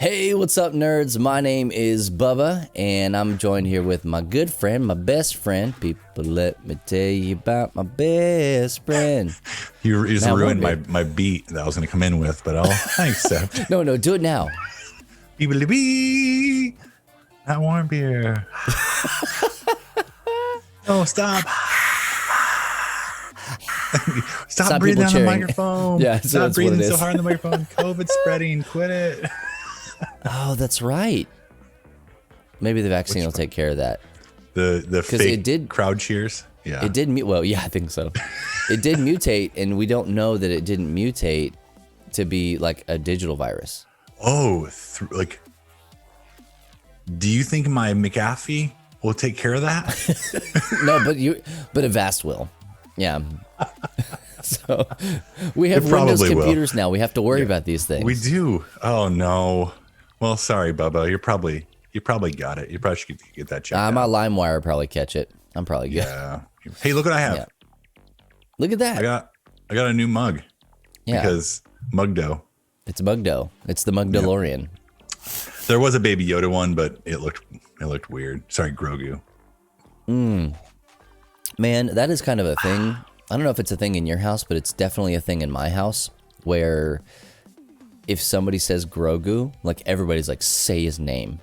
Hey, what's up, nerds? My name is Bubba, and I'm joined here with my good friend, my best friend. People, let me tell you about my best friend. You just ruined my beat that I was going to come in with, but I accept. No, do it now. Bee, not warm beer. Oh, stop. Stop breathing on the microphone. Yeah, stop breathing so hard on the microphone. COVID's spreading. Quit it. Oh, that's right. Maybe the vaccine will take care of that. The fake crowd cheers. Yeah. It did. Well, yeah, I think so. It did mutate, and we don't know that it didn't mutate to be like a digital virus. Oh, do you think my McAfee will take care of that? No, but Avast will. Yeah. So we have Windows computers now. We have to worry about these things. We do. Oh no. Well, sorry, Bubba. You probably got it. You probably should get that checked out. My LimeWire will probably catch it. I'm probably good. Yeah. Hey, look what I have. Yeah. Look at that. I got a new mug. Yeah. Because Mugdo. It's Mugdo. It's the Mugdalorian. Yeah. There was a Baby Yoda one, but it looked weird. Sorry, Grogu. Man, that is kind of a thing. I don't know if it's a thing in your house, but it's definitely a thing in my house where if somebody says Grogu, like everybody's like, say his name.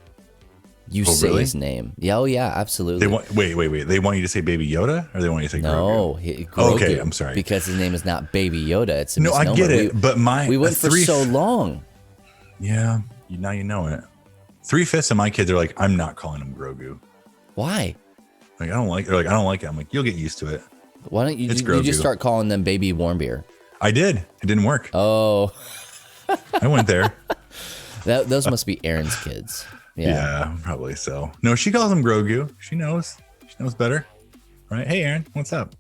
You say really? his name. Yeah, oh yeah, absolutely. Wait. They want you to say Baby Yoda, or they want you to say Grogu? No, Grogu. Okay, I'm sorry. Because his name is not Baby Yoda. It's a no, misnomer. I get it, but we went for so long. Yeah, now you know it. 3/5 of my kids are like, I'm not calling him Grogu. Why? Like I don't like. They're like, I don't like it. I'm like, you'll get used to it. Why don't you just start calling them Baby Warm Beer? I did. It didn't work. Oh. I went there. Those must be Aaron's kids. Yeah, probably so. No, she calls him Grogu. She knows. She knows better. Right? Hey, Aaron, what's up?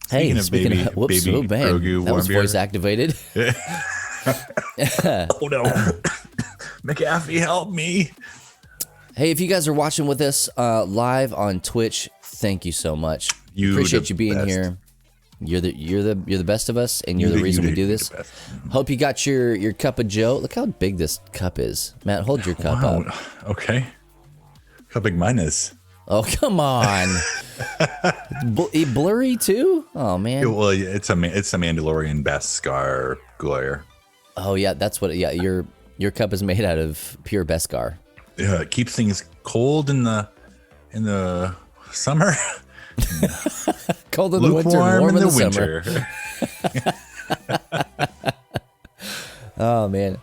Speaking of baby Grogu, that was voice activated. Oh no. McAfee, help me. Hey, if you guys are watching with us live on Twitch, thank you so much. Appreciate you being here. You're the best of us, and you're the reason we do this. Hope you got your cup of Joe. Look how big this cup is. Matt, hold your cup up. Okay. How big mine is? Oh, come on. Blurry too? Oh man. Well, it's a Mandalorian Beskar glare. Oh yeah, that's what. Yeah, your cup is made out of pure Beskar. Yeah, it keeps things cold in the summer. Cold in the winter, warm in the summer. Oh man.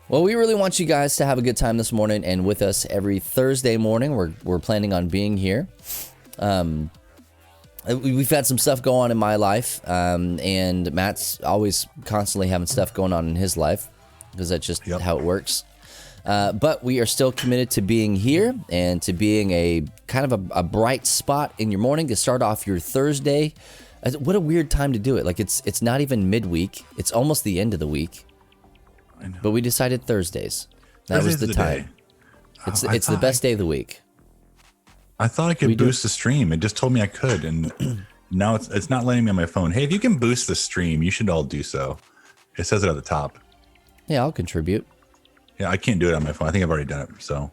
Well, we really want you guys to have a good time this morning, and with us every Thursday morning. We're planning on being here. We've had some stuff go on in my life, and Matt's always constantly having stuff going on in his life because that's just how it works. But we are still committed to being here and to being a kind of a bright spot in your morning to start off your Thursday. What a weird time to do it. Like it's not even midweek. It's almost the end of the week. I know. But we decided Thursdays. That was the time. Day. It's the best day of the week. I thought I could boost the stream. It just told me I could, and now it's not letting me on my phone. Hey, if you can boost the stream, you should all do so. It says it at the top. Yeah, I'll contribute. Yeah, I can't do it on my phone. I think I've already done it. So,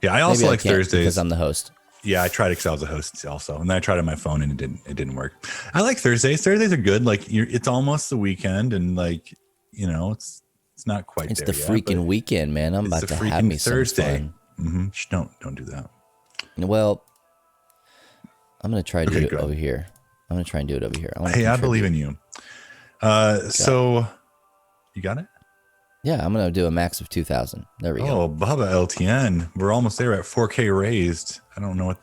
yeah, I also like Thursdays because I'm the host. Yeah, I tried it because I was a host also, and then I tried it on my phone and it didn't work. I like Thursdays. Thursdays are good. Like it's almost the weekend, and like it's not quite. It's the freaking weekend, man. I'm about to have me some Thursday. fun. Don't do that. Well, I'm gonna try to do it over here. Hey, I believe in you. So you got it. Yeah, I'm gonna do a max of 2,000. There we go. Oh, Bubba LTN. We're almost there at 4K raised. I don't know what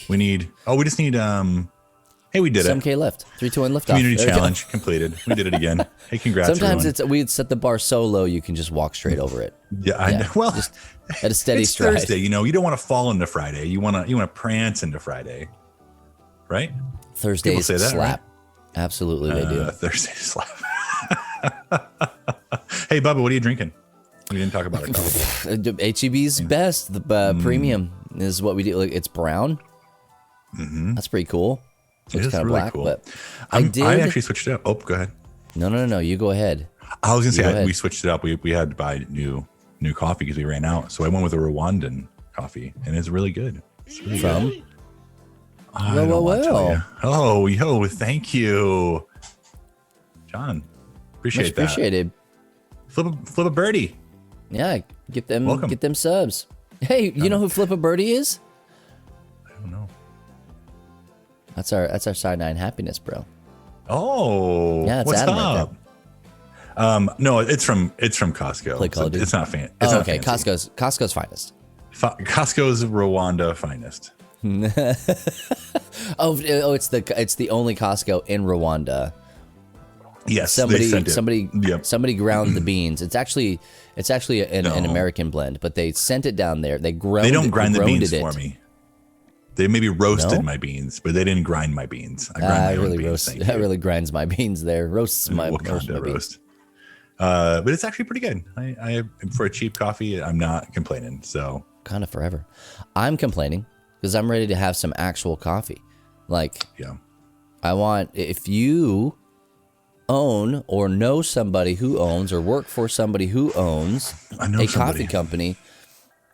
we need. Oh, we just need hey, we did 7K left. 3, 2, 1 lift Community challenge completed. We did it again. Hey, congrats. Sometimes we'd set the bar so low you can just walk straight over it. Yeah, I know. Well, just at a steady it's stride. Thursday, you don't want to fall into Friday. You want to prance into Friday. Right? Thursdays say that, slap. Right? Absolutely they do. Thursday slap. Hey, Bubba, what are you drinking? We didn't talk about it. HEB's best. The premium is what we do. Like, it's brown. Mm-hmm. That's pretty cool. It's kind of really black, cool. but I actually switched it up. Oh, go ahead. No. You go ahead. I was gonna say we switched it up. We had to buy new new coffee because we ran out. So I went with a Rwandan coffee, and it's really good. It's really good. Well. Oh, yo, thank you, John. Appreciate that. Appreciated. Flip a birdie. Yeah, get them Welcome. Get them subs. Hey, you know who Flip a Birdie is? I don't know. That's our Side 9 Happiness, bro. Oh, yeah, it's what's Adam up? Right there. No, it's from Costco. Play Call of Duty. It's not fan. Oh, not okay, fancy. Costco's finest. Costco's Rwanda finest. oh, it's the only Costco in Rwanda. Yes, somebody ground the beans. It's actually an American blend, but they sent it down there. They don't grind the beans for me. They maybe roasted my beans, but they didn't grind my beans. I grind my own beans. That really grinds my beans there. Roasts my beans. But it's actually pretty good. I for a cheap coffee, I'm not complaining. So kind of forever. I'm complaining because I'm ready to have some actual coffee. I want, if you own or know somebody who owns or work for somebody who owns a coffee company,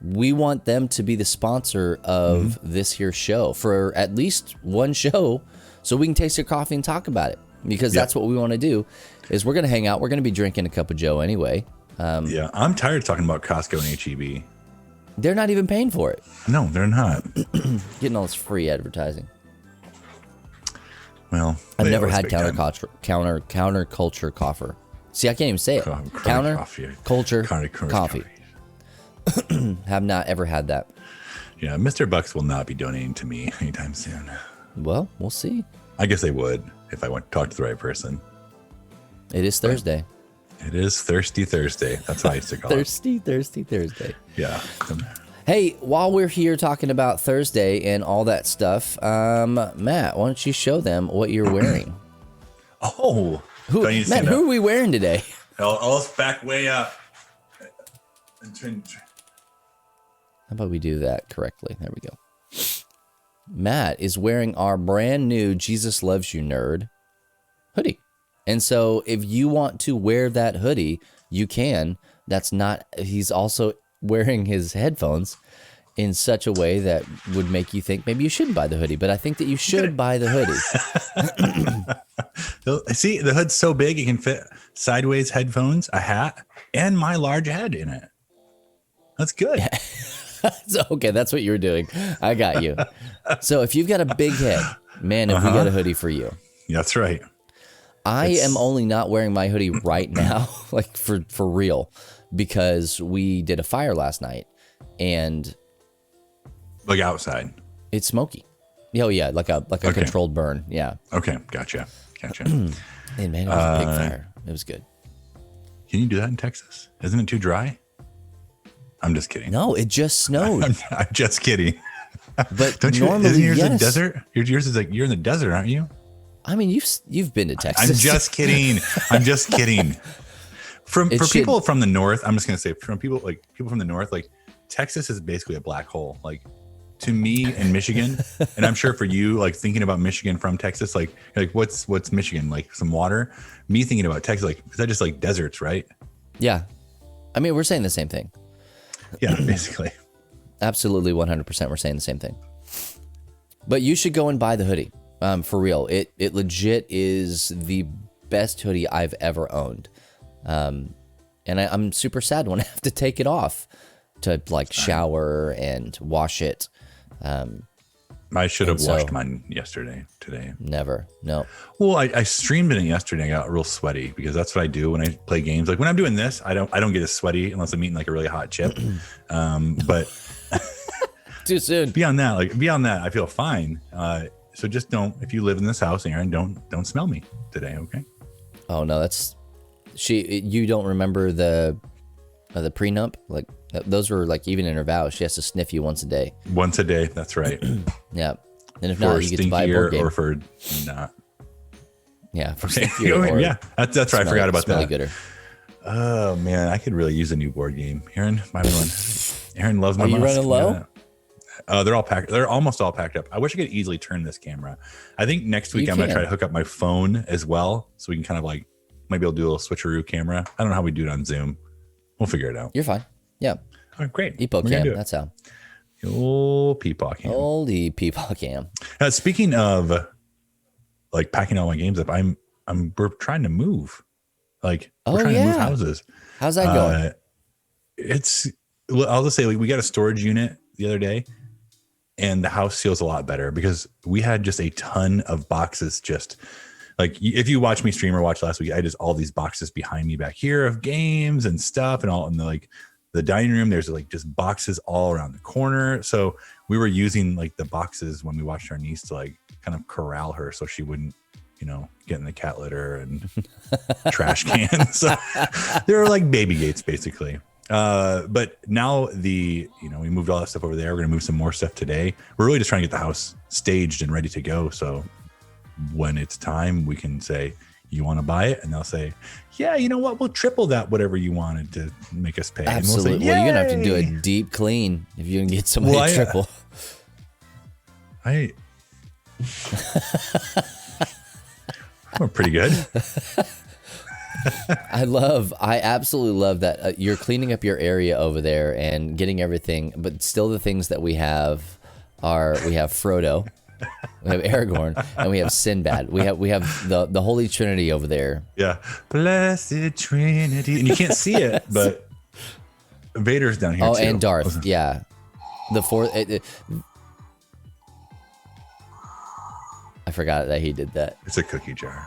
we want them to be the sponsor of this here show for at least one show so we can taste your coffee and talk about it, because that's what we want to do. Is we're going to hang out. We're going to be drinking a cup of Joe anyway. I'm tired of talking about Costco and HEB. They're not even paying for it. No, they're not. Getting all this free advertising. Well, I've never had counterculture coffee. See, I can't even say it. Counterculture coffee. Have not ever had that. Yeah, Mr. Bucks will not be donating to me anytime soon. Well, we'll see. I guess they would if I went to talk to the right person. It is Thursday. It is Thirsty Thursday. That's what I used to call it. Thirsty Thursday. Yeah. Hey, while we're here talking about Thursday and all that stuff, Matt, why don't you show them what you're wearing? Matt, who are we wearing today? I'll back way up. How about we do that correctly? There we go. Matt is wearing our brand new Jesus Loves You Nerd hoodie. And so if you want to wear that hoodie, you can. He's also wearing his headphones in such a way that would make you think maybe you shouldn't buy the hoodie, but I think that you should buy the hoodie. See, the hood's so big it can fit sideways headphones, a hat, and my large head in it. That's good. Okay, that's what you're doing. I got you. So if you've got a big head, man, have we got a hoodie for you. That's right. I am only not wearing my hoodie right now, like for real, because we did a fire last night and like outside. It's smoky. Oh yeah, like a controlled burn. Yeah. Okay, gotcha. And man, it was a big fire. It was good. Can you do that in Texas? Isn't it too dry? I'm just kidding. No, it just snowed. I'm just kidding. But don't you? Normally, isn't yours yes. a desert? Yours is like you're in the desert, aren't you? I mean, you've been to Texas. I'm just kidding. For people from the north, I'm just gonna say people from the north, like Texas is basically a black hole. Like to me in Michigan, and I'm sure for you, like thinking about Michigan from Texas, like what's Michigan? Like some water. Me thinking about Texas, like is that just like deserts, right? Yeah, I mean we're saying the same thing. Yeah, basically. Absolutely, 100%. We're saying the same thing. But you should go and buy the hoodie. For real, it legit is the best hoodie I've ever owned. And I'm super sad when I have to take it off to like shower and wash it. I should have washed mine today. Never. No. Well, I streamed it yesterday. I got real sweaty because that's what I do when I play games. Like when I'm doing this, I don't get as sweaty unless I'm eating like a really hot chip. But too soon. Beyond that, I feel fine. So just don't, if you live in this house, Aaron, don't smell me today. Okay. Oh no, you don't remember the prenup? Like those were like even in her vows, she has to sniff you once a day. Once a day. That's right. Yeah. And if not, you get to buy a board game. Or for not. Yeah. For yeah. That's right. I forgot about that. Gooder. Oh man, I could really use a new board game. Aaron, buy me one. Aaron loves my. Are you running low? They're all packed. They're almost all packed up. I wish I could easily turn this camera. I think next week I'm going to try to hook up my phone as well. So we can kind of like, maybe I'll do a little switcheroo camera. I don't know how we do it on Zoom. We'll figure it out. You're fine. Yeah. All right, great. Epo cam. That's how. Old Peepaw cam. Old Peepaw cam. Speaking of like packing all my games up, we're trying to move. Like we're trying to move houses. How's that going? I'll just say we got a storage unit the other day, and the house feels a lot better because we had just a ton of boxes. Just like if you watch me stream or watch last week, I just all these boxes behind me back here of games and stuff, and all in the dining room. There's like just boxes all around the corner. So we were using like the boxes when we watched our niece to like kind of corral her so she wouldn't, get in the cat litter and trash cans. So they were like baby gates basically. But now we moved all that stuff over there. We're going to move some more stuff today. We're really just trying to get the house staged and ready to go. So when it's time, we can say, you want to buy it? And they'll say, yeah, you know what? We'll triple that, whatever you wanted to make us pay. Absolutely. And we'll say, well, you're going to have to do a deep clean if you can get somebody triple. We're pretty good. I absolutely love that you're cleaning up your area over there and getting everything, but still the things that we have Frodo, we have Aragorn, and we have Sinbad. We have the Holy Trinity over there. Yeah. Blessed Trinity. And you can't see it, but Vader's down here too. And Darth. Yeah. The fourth. I forgot that he did that. It's a cookie jar.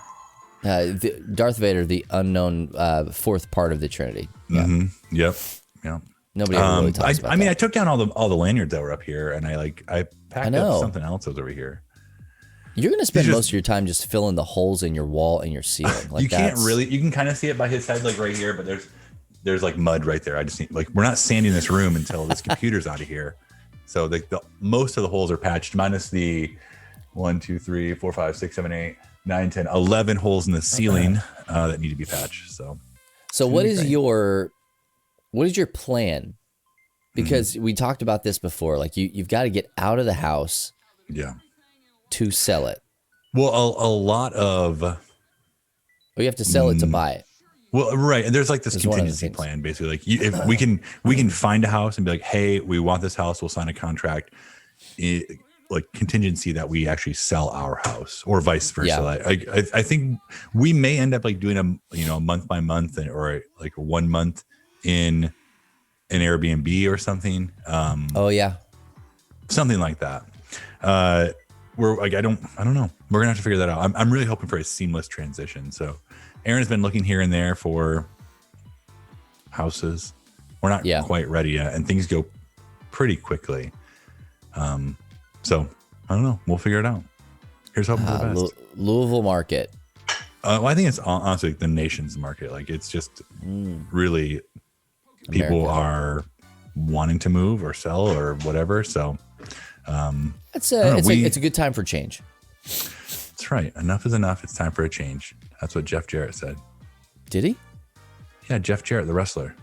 Darth Vader, the unknown fourth part of the Trinity. Yeah. Mm-hmm. Yep. Nobody ever really talks about that. I took down all the lanyards that were up here, and I packed up something else that was over here. You're going to spend most of your time just filling the holes in your wall and your ceiling. Like you can kind of see it by his head, like right here, but there's like mud right there. I just need we're not sanding this room until this computer's out of here. So most of the holes are patched, minus the 1, 2, 3, 4, 5, 6, 7, 8, 9, 10, 11 holes in the ceiling that need to be patched. So what is your plan? Because we talked about this before. Like you've got to get out of the house. Yeah. To sell it. Well, a lot of. Or you have to sell it to buy it. Well, right, and there's like this contingency plan, basically. Like if we can find a house and be like, hey, we want this house, we'll sign a contract. Like contingency that we actually sell our house, or vice versa. Yeah. I think we may end up like doing a month by month or like 1 month in an Airbnb or something. Something like that. We're like, I don't know. We're gonna have to figure that out. I'm really hoping for a seamless transition. So Aaron's been looking here and there for houses. We're not quite ready yet, and things go pretty quickly. So I don't know. We'll figure it out. Here's hoping for the best. Louisville market. Well, I think it's honestly the nation's market. Like it's just really people are wanting to move or sell or whatever. So it's a good time for change. That's right. Enough is enough. It's time for a change. That's what Jeff Jarrett said. Did he? Yeah, Jeff Jarrett, the wrestler.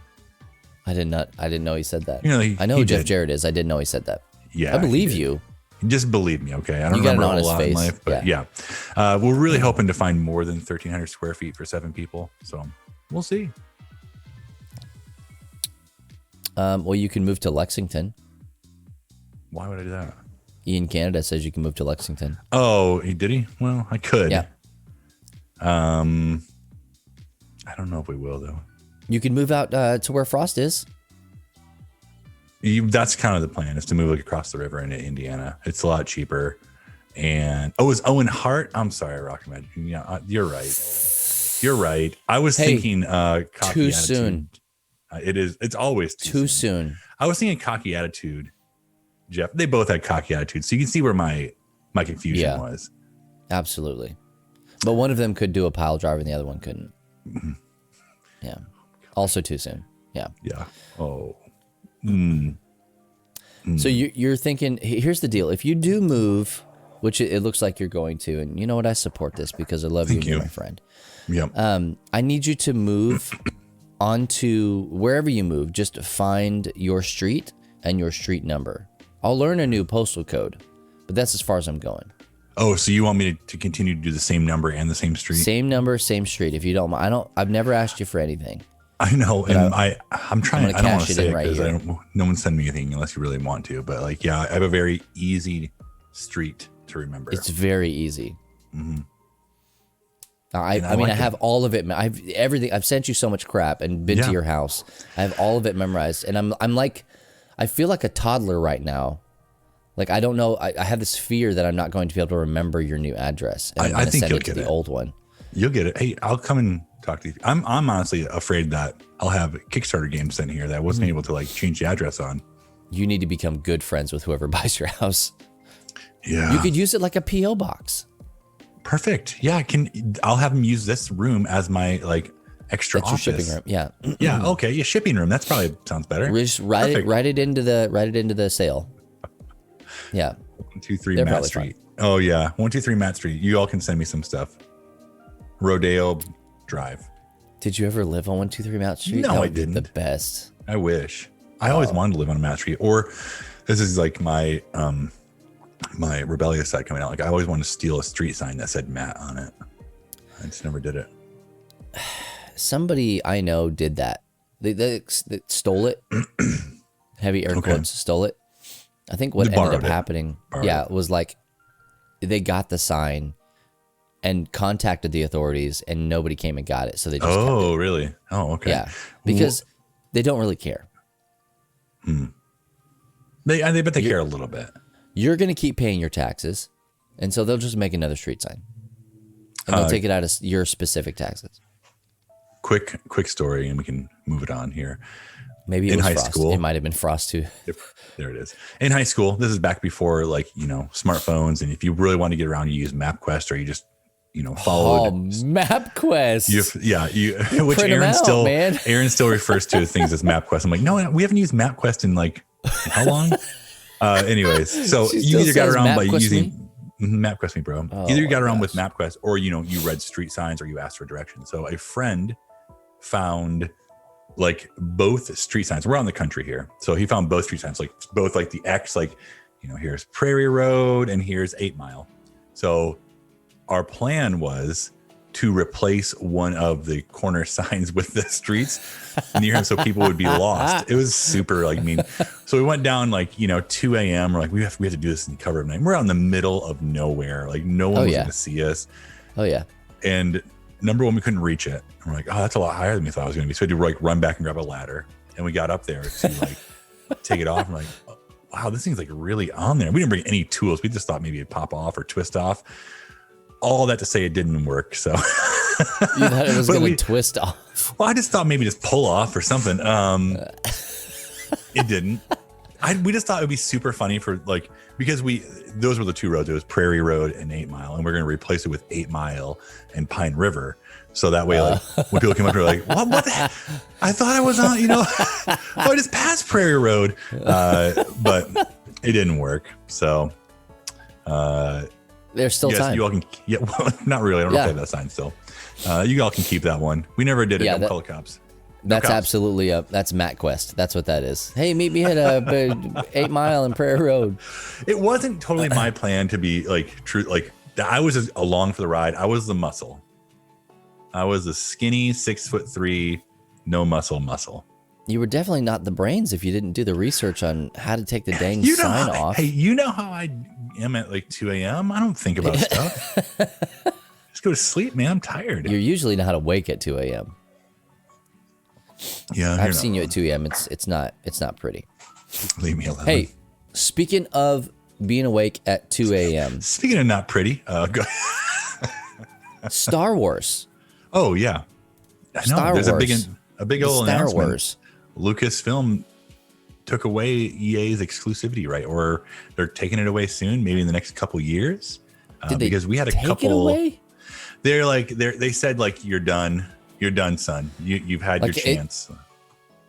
I didn't know he said that. I know who Jeff Jarrett is. I didn't know he said that. Yeah, I believe you. Just believe me, okay? I don't remember a whole lot in life, but yeah. We're really hoping to find more than 1,300 square feet for 7 people. So we'll see. Well, you can move to Lexington. Why would I do that? Ian Canada says you can move to Lexington. Oh, did he? Well, I could. Yeah. I don't know if we will, though. You can move out to where Frost is. That's kind of the plan, is to move across the river into Indiana. It's a lot cheaper. And is Owen Hart? I'm sorry, Rocket Magic. Yeah, you're right. You're right. I was thinking cocky too attitude. Soon. It's always too soon. I was thinking cocky attitude, Jeff. They both had cocky attitude, so you can see where my confusion was. Absolutely. But one of them could do a pile driver and the other one couldn't. Mm-hmm. Yeah. Also too soon. Yeah. Yeah. Oh. So you're thinking, here's the deal. If you do move, which it looks like you're going to, and you know what? I support this because I love you and you're my friend. Yep. I need you to move onto wherever you move. Just find your street and your street number. I'll learn a new postal code, but that's as far as I'm going. Oh, so you want me to continue to do the same number and the same street? Same number, same street. If you don't mind, I've never asked you for anything. I know, But and I'm trying. gonna I don't want cash to it say in it right because here. no one send me anything unless you really want to. But like, yeah, I have a very easy street to remember. It's very easy. Mm-hmm. I mean, I have all of it. I've everything. I've sent you so much crap and been to your house. I have all of it memorized, and I'm like, I feel like a toddler right now. Like, I don't know. I have this fear that I'm not going to be able to remember your new address. And I think you'll get get the old one. You'll get it. Hey, I'll come and talk to you. I'm honestly afraid that I'll have Kickstarter games in here that I wasn't able to like change the address on. You need to become good friends with whoever buys your house. Yeah. You could use it like a PO box. Perfect. Yeah, I'll have them use this room as my like extra office. Your shipping room. Yeah. Yeah. Okay. Yeah. Shipping room. That's probably sounds better. We just write it into the sale. Yeah. 123 Matt Street. Fine. Oh yeah. 123 Matt Street. You all can send me some stuff. Rodeo Drive. Did you ever live on 123 Matt Street? No, I didn't. The best. I wish. I always wanted to live on a Matt Street. Or this is like my my rebellious side coming out. Like I always wanted to steal a street sign that said Matt on it. I just never did it. Somebody I know did that. They stole it. Heavy air quotes, stole it. I think what ended up happening, was like they got the sign and contacted the authorities, and nobody came and got it. So they just kept it. Really? Oh, okay. Yeah, because they don't really care. They bet they care a little bit. You're going to keep paying your taxes, and so they'll just make another street sign, and they'll take it out of your specific taxes. Quick story, and we can move it on here. Maybe it was high school. It might have been Frost too. There it is. In high school, this is back before like smartphones, and if you really want to get around, you use MapQuest, or you just followed. Oh, MapQuest. Which Aaron still refers to things as MapQuest. I'm like, no, we haven't used MapQuest in like how long? Anyways, so you either got around by using MapQuest me, bro. Either you got around with MapQuest, or you read street signs, or you asked for directions. So a friend found like both street signs. We're out in the country here, so he found both street signs, like both like the X, like here's Prairie Road and here's 8 Mile. So our plan was to replace one of the corner signs with the streets near him, so people would be lost. It was super so we went down 2 a.m. We're like, we have to do this in cover of night. We're out in the middle of nowhere, like no one was going to see us. Oh yeah. And number one, we couldn't reach it. And we're like, oh, that's a lot higher than we thought it was going to be. So we had to like run back and grab a ladder, and we got up there to like take it off. And like, oh, wow, this thing's like really on there. We didn't bring any tools. We just thought maybe it'd pop off or twist off. All that to say, it didn't work. So you thought it was going to twist off. Well, I just thought maybe just pull off or something. It didn't. We just thought it would be super funny because those were the two roads. It was Prairie Road and 8 Mile, and we're going to replace it with 8 Mile and Pine River. So that way, when people came up, they're like, what the heck? I thought I was on, I just passed Prairie Road. But it didn't work. So, there's still time. You all can, well, not really. I don't know if they have that sign still. You all can keep that one. We never did it. Don't call it cops. That's absolutely that's MapQuest. That's what that is. Hey, meet me at 8 Mile and Prairie Road. It wasn't totally my plan to be true. I was just along for the ride. I was the muscle. I was the skinny 6'3", no muscle. You were definitely not the brains if you didn't do the research on how to take the dang sign off. Hey, you know how I am at 2 a.m.? I don't think about stuff. Just go to sleep, man. I'm tired. You usually know how to wake at 2 a.m. Yeah, I've seen you at 2 a.m. It's not pretty. Leave me alone. Hey, speaking of being awake at 2 a.m. Speaking of not pretty, go Star Wars. Oh yeah, I know. There's a big old Star announcement. Wars. Lucasfilm took away EA's exclusivity right, or they're taking it away soon, maybe in the next couple years. Because we had a couple. It away? They said you're done. You're done, son. You've had your chance.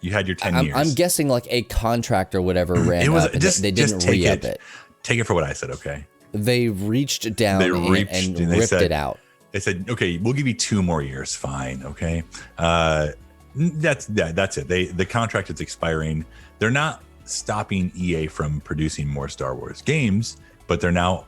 You had your 10 years. I'm guessing a contract or whatever ran up. They didn't re-up it. Take it for what I said, okay? They reached down and ripped it out. They said, okay, we'll give you 2 more years. Fine, okay? That's it. The contract is expiring. They're not stopping EA from producing more Star Wars games, but they're now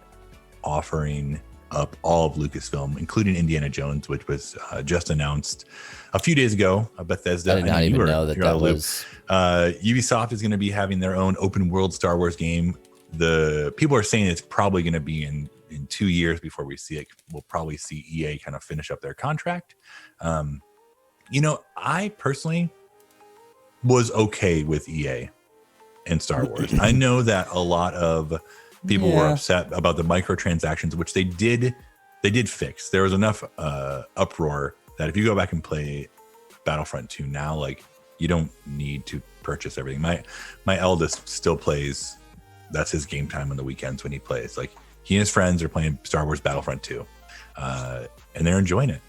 offering up all of Lucasfilm, including Indiana Jones, which was just announced a few days ago. Bethesda. I did not even know that was. Ubisoft is going to be having their own open world Star Wars game. The people are saying it's probably going to be in 2 years before we see it. We'll probably see EA kind of finish up their contract. I personally was okay with EA and Star Wars. I know that a lot of people were upset about the microtransactions, which they did fix. There was enough uproar that if you go back and play Battlefront 2 now, like, you don't need to purchase everything. My eldest still plays. That's his game time on the weekends when he plays. Like, he and his friends are playing Star Wars Battlefront 2, and they're enjoying it.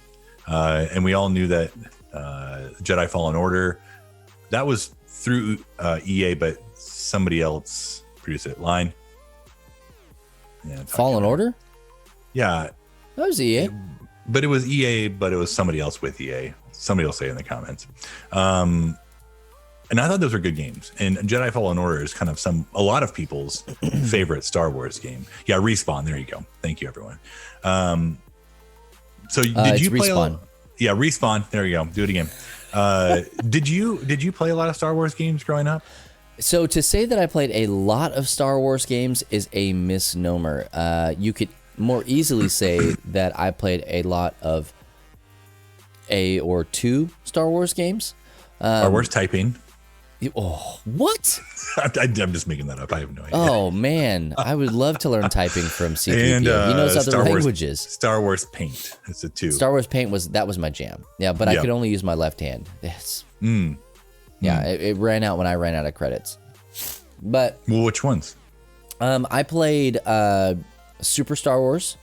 And we all knew that Jedi Fallen Order, that was through EA, but somebody else produced it. Line. Yeah, Fallen Order? Yeah. That was EA. But it was EA, but it was somebody else with EA. Somebody will say it in the comments. And I thought those were good games. And Jedi Fallen Order is kind of a lot of people's favorite Star Wars game. Yeah, Respawn. There you go. Thank you, everyone. So did you play? Respawn. Yeah, Respawn. There you go. Do it again. Did you play a lot of Star Wars games growing up? So to say that I played a lot of Star Wars games is a misnomer. You could more easily say that I played a lot of a or two Star Wars games. Star Wars typing. Oh, what? I'm just making that up. I have no idea. Oh, man. I would love to learn typing from CPP. And, He knows other Star languages. Star Wars Paint. It's a 2. Star Wars Paint was my jam. Yeah, but I could only use my left hand. Yes. Yeah, it ran out when I ran out of credits. But well, which ones? I played Super Star Wars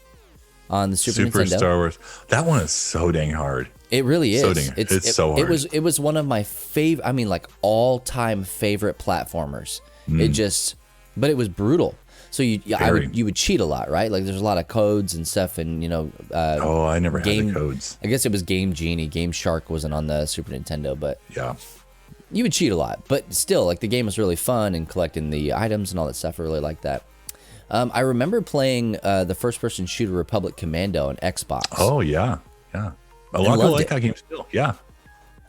on the Super Nintendo. Star Wars. That one is so dang hard. It really is. It's so hard. It was one of my favorite. I mean, like all-time favorite platformers. But it was brutal. So you would cheat a lot, right? Like there's a lot of codes and stuff, and I never had the codes. I guess it was Game Genie. Game Shark wasn't on the Super Nintendo, but yeah, you would cheat a lot. But still, like the game was really fun, and collecting the items and all that stuff. I really liked that. I remember playing the first-person shooter Republic Commando on Xbox. Oh yeah. A lot of people like that game still. Yeah.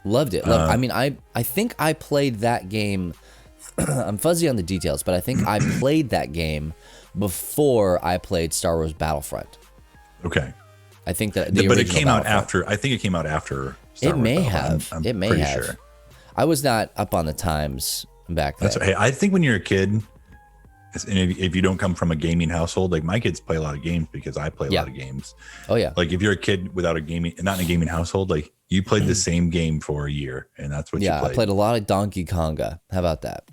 Loved it. I mean, I think I played that game. I'm fuzzy on the details, but I think I played that game before I played Star Wars Battlefront. Okay. I think that but it came out after. I think it came out after Star Wars. It may have. I'm it may pretty have. Sure. I was not up on the times back then. Hey, I think when you're a kid, and if you don't come from a gaming household, like my kids play a lot of games because I play a lot of games. Oh yeah. Like if you're a kid without not in a gaming household, like you played the same game for a year, and that's what you played. Yeah, I played a lot of Donkey Konga. How about that?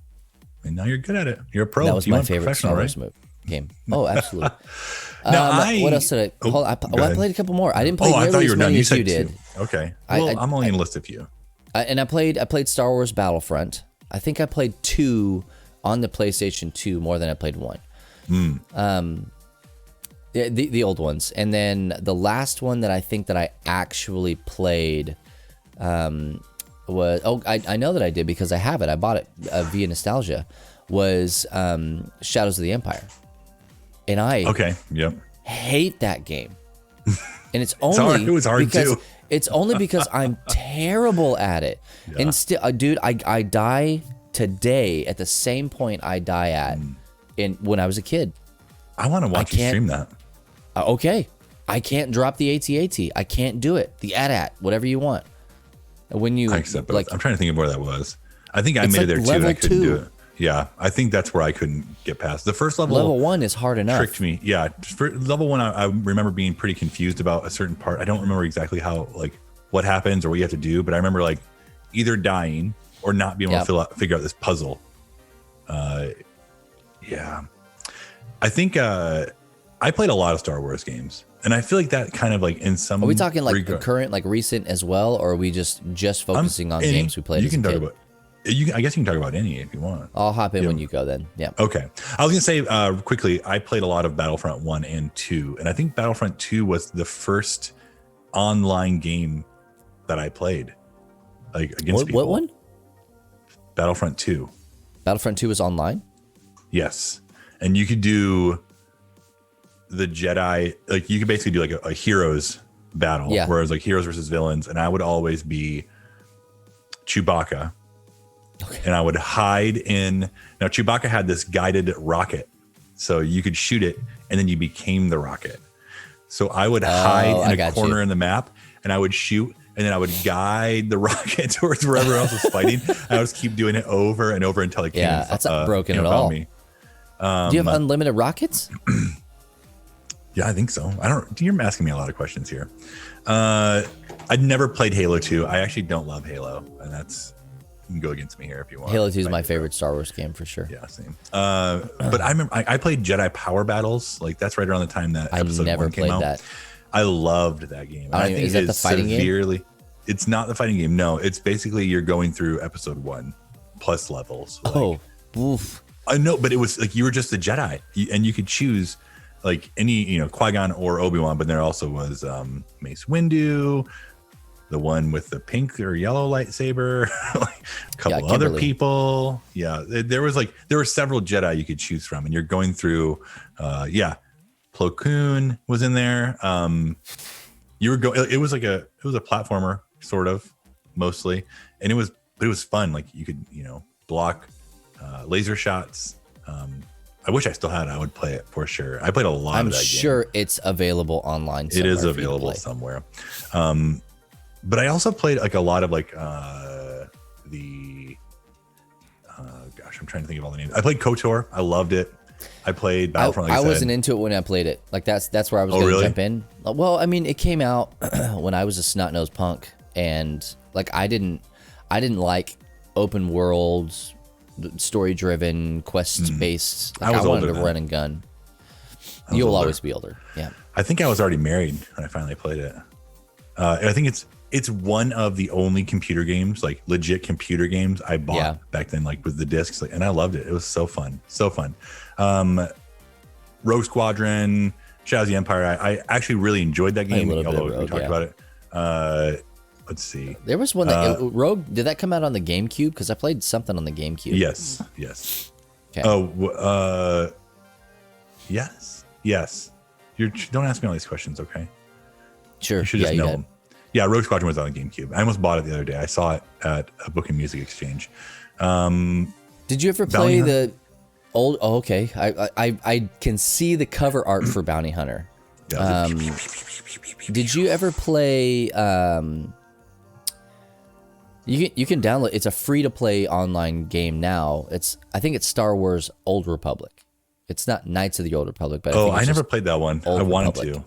And now you're good at it. You're a pro. That was my favorite Star Wars game. Oh, absolutely. What else did I? I played a couple more. I didn't play nearly as many as you did. Okay. Well, I'm only gonna list a few. And I played Star Wars Battlefront. I think I played 2 on the PlayStation 2 more than I played 1. The old ones. And then the last one that I think that I actually played was, I know that I did because I have it. I bought it via nostalgia, was Shadows of the Empire. And I hate that game. And it was hard too. It's only because I'm terrible at it. Yeah. And still, dude, I die today at the same point I die at when I was a kid. I want to watch you stream that. Okay. I can't drop the AT-AT. I can't do it. The AT-AT, whatever you want. When you I accept it. I'm trying to think of where that was. I think I made it there too and I couldn't do it. Yeah, I think that's where I couldn't get past. The first level. Level 1 is hard enough. Tricked me. Yeah, for level 1, I remember being pretty confused about a certain part. I don't remember exactly how, like, what happens or what you have to do, but I remember like either dying or not being able to figure out this puzzle. Yeah, I think I played a lot of Star Wars games, and I feel like that kind of like in some. Are we talking like current, like recent as well, or are we just focusing on games we played? You can as a talk kid? about. I guess you can talk about any if you want. I'll hop in when you go then. Yeah. Okay. I was going to say quickly, I played a lot of Battlefront 1 and 2. And I think Battlefront 2 was the first online game that I played. Like against people. What one? Battlefront 2. Battlefront 2 was online? Yes. And you could do the Jedi, like you could basically do like a heroes battle, whereas like heroes versus villains, and I would always be Chewbacca. Okay. And I would hide in. Now Chewbacca had this guided rocket, so you could shoot it, and then you became the rocket. So I would hide in a corner in the map, and I would shoot, and then I would guide the rocket towards wherever else was fighting. I would just keep doing it over and over until it came. Yeah, that's not broken at all. Me. Do you have unlimited rockets? Yeah, I think so. You're asking me a lot of questions here. I'd never played Halo 2. I actually don't love Halo, and you can go against me here if you want. Halo 2 is my favorite Star Wars game for sure. Yeah, same. But I remember I played Jedi Power Battles. Like that's right around the time that episode 1 came out. That. I loved that game. I think is that the fighting game? It's not the fighting game. No, it's basically you're going through episode 1 plus levels. Like, oof. I know, but it was like you were just a Jedi, and you could choose like any, Qui-Gon or Obi-Wan, but there also was Mace Windu, the one with the pink or yellow lightsaber, like a couple other people. Yeah, there were several Jedi you could choose from, and you're going through. Plo Koon was in there. It was a platformer sort of mostly, and it was fun. Like you could block laser shots. I wish I still had it. I would play it for sure. I played a lot of that game. I'm sure it's available online somewhere. It is available somewhere. But I also played like a lot of like I'm trying to think of all the names. I played KOTOR. I loved it. I played Battlefront. I wasn't into it when I played it. Like that's where I was going to jump in. Well, I mean, it came out when I was a snot-nosed punk, and like I didn't like open worlds, story-driven, quest-based. Like, I wanted to run and gun. You'll always be older. Yeah. I think I was already married when I finally played it. I think it's one of the only computer games, like legit computer games I bought back then, like with the discs, like, and I loved it. It was so fun. Rogue Squadron, Shadows of the Empire. I actually really enjoyed that game, although we talked about it. Let's see. There was one that Rogue. Did that come out on the GameCube? Because I played something on the GameCube. Yes. Okay. Oh, yes. Don't ask me all these questions, okay? Sure. You should just know them. Yeah, Rogue Squadron was on the GameCube. I almost bought it the other day. I saw it at a book and music exchange. Did you ever play the old? Oh, okay. I can see the cover art for Bounty Hunter. Did you ever play? You can download. It's a free to play online game now. I think it's Star Wars Old Republic. It's not Knights of the Old Republic, but I never played that one. I wanted to.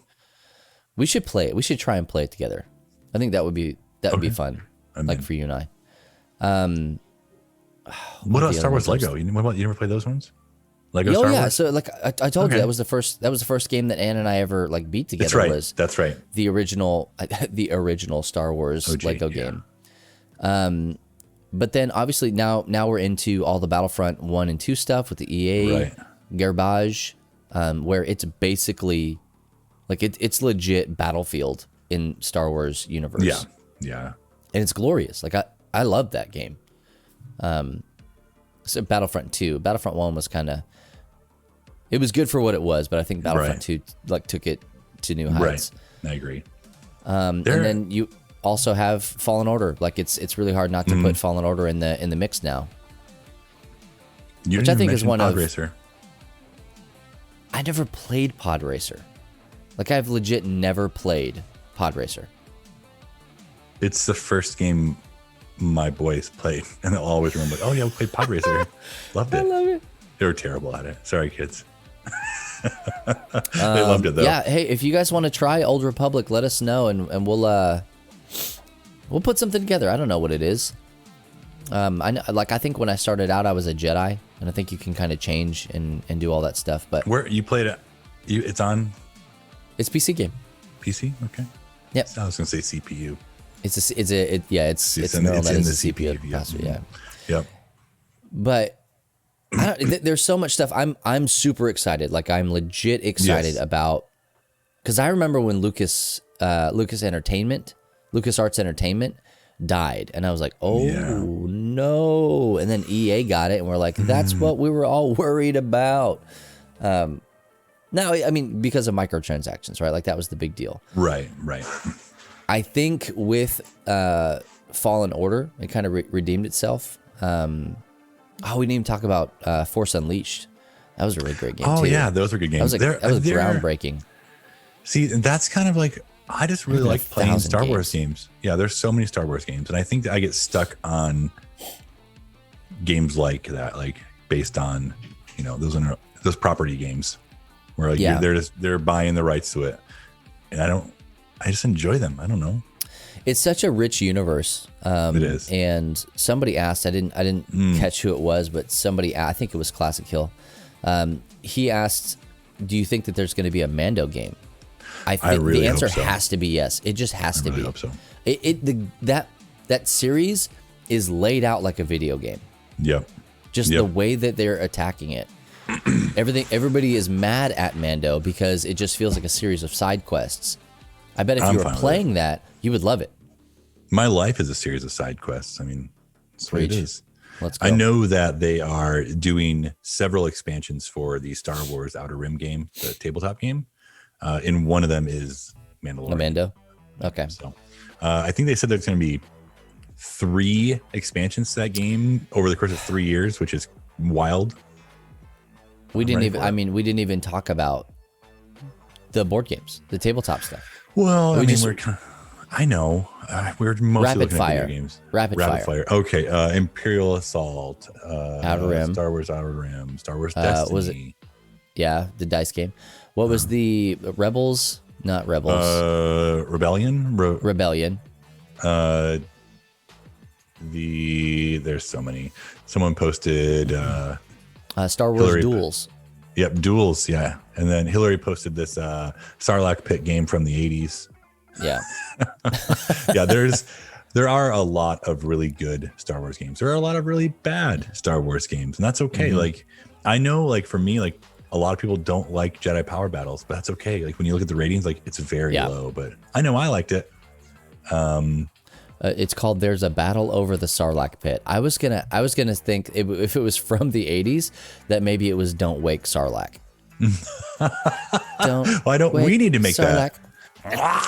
We should play it. We should try and play it together. I think that would be fun, like for you and I. What about Star Wars Lego? You never play those ones? Lego Star Wars? So like I told you, that was the first game that Ann and I ever like beat together. That's right. The original Star Wars OG, Lego game. But then obviously now we're into all the Battlefront 1 and 2 stuff with the EA garbage, where it's basically like it's legit Battlefield in Star Wars universe. Yeah. And it's glorious. Like I love that game. So Battlefront 2, Battlefront 1 was it was good for what it was, but I think Battlefront 2 like took it to new heights. Right. I agree. And then you also have Fallen Order. Like it's really hard not to put Fallen Order in the mix now. Which I think is one of Racer. I never played Pod Racer. Like I've legit never played Pod Racer. It's the first game my boys played, and they'll always remember, oh yeah, we played Pod Racer. Loved it. I love it. They were terrible at it. Sorry, kids. They loved it though. Yeah, hey, if you guys want to try Old Republic, let us know, and we'll put something together. I don't know what it is. I think when I started out, I was a Jedi, and I think you can kind of change and do all that stuff. But where you played it? It's on. It's PC game. PC, okay. Yep. I was gonna say CPU. It's in the CPU. Yeah. Yep. But there's so much stuff. I'm super excited. Like I'm legit excited about, because I remember when LucasArts Entertainment died, and I was like, no. And then EA got it, and we're like, that's what we were all worried about. No, I mean, because of microtransactions, right? Like that was the big deal. Right. I think with Fallen Order, it kind of redeemed itself. We didn't even talk about Force Unleashed. That was a really great game, too. Oh, yeah, those were good games. That was groundbreaking. See, that's kind of like, I just really like playing Star Wars games. Yeah, there's so many Star Wars games. And I think that I get stuck on games like that, like based on, those property games where like they're buying the rights to it. And I just enjoy them. I don't know. It's such a rich universe. It is. And somebody asked, I didn't catch who it was, but I think it was Classic Hill. He asked, do you think that there's going to be a Mando game? I think the answer has to be yes. It just has to be. I hope so. That series is laid out like a video game. Yep. Just the way that they're attacking it. Everybody is mad at Mando because it just feels like a series of side quests. I bet if you were playing that, you would love it. My life is a series of side quests. I mean, that's what it is. Let's go. I know that they are doing several expansions for the Star Wars Outer Rim game, the tabletop game. And one of them is Mandalorian. Mando? Okay. So I think they said there's going to be 3 expansions to that game over the course of 3 years, which is wild. We didn't even talk about the board games, the tabletop stuff. Well, I know. We're mostly looking at video games. Rapid fire. Okay. Imperial Assault. Outer Rim. Star Wars Outer Rim. Star Wars Destiny. Was it? Yeah, the dice game. What was the Rebels? Not Rebels. Rebellion. Rebellion. There's so many. Someone posted Star Wars Duels. Yep, Duels. Yeah, and then Hillary posted this Sarlacc pit game from the 80s. Yeah. Yeah, there are a lot of really good Star Wars games. There are a lot of really bad Star Wars games, and that's okay. Mm-hmm. Like, I know, like for me, like a lot of people don't like Jedi power battles, but that's okay. Like when you look at the ratings, like it's very low, but I know I liked it. It's called "There's a Battle Over the Sarlacc Pit." I was gonna think if it was from the 80s that maybe it was "Don't Wake Sarlacc." Why don't we need to make Sarlacc. That?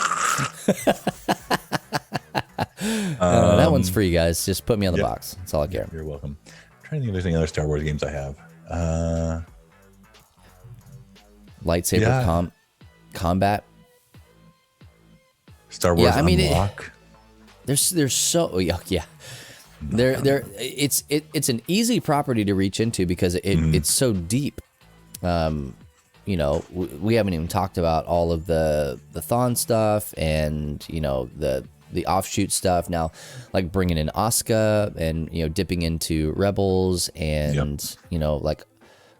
That one's free, guys. Just put me on the box. That's all I care. You're welcome. I'm trying to think if there's any other Star Wars games I have. Lightsaber combat. Star Wars Unlock. There's so it's an easy property to reach into because it's so deep. We haven't even talked about all of the Thrawn stuff and the offshoot stuff now, like bringing in Asuka and dipping into Rebels and like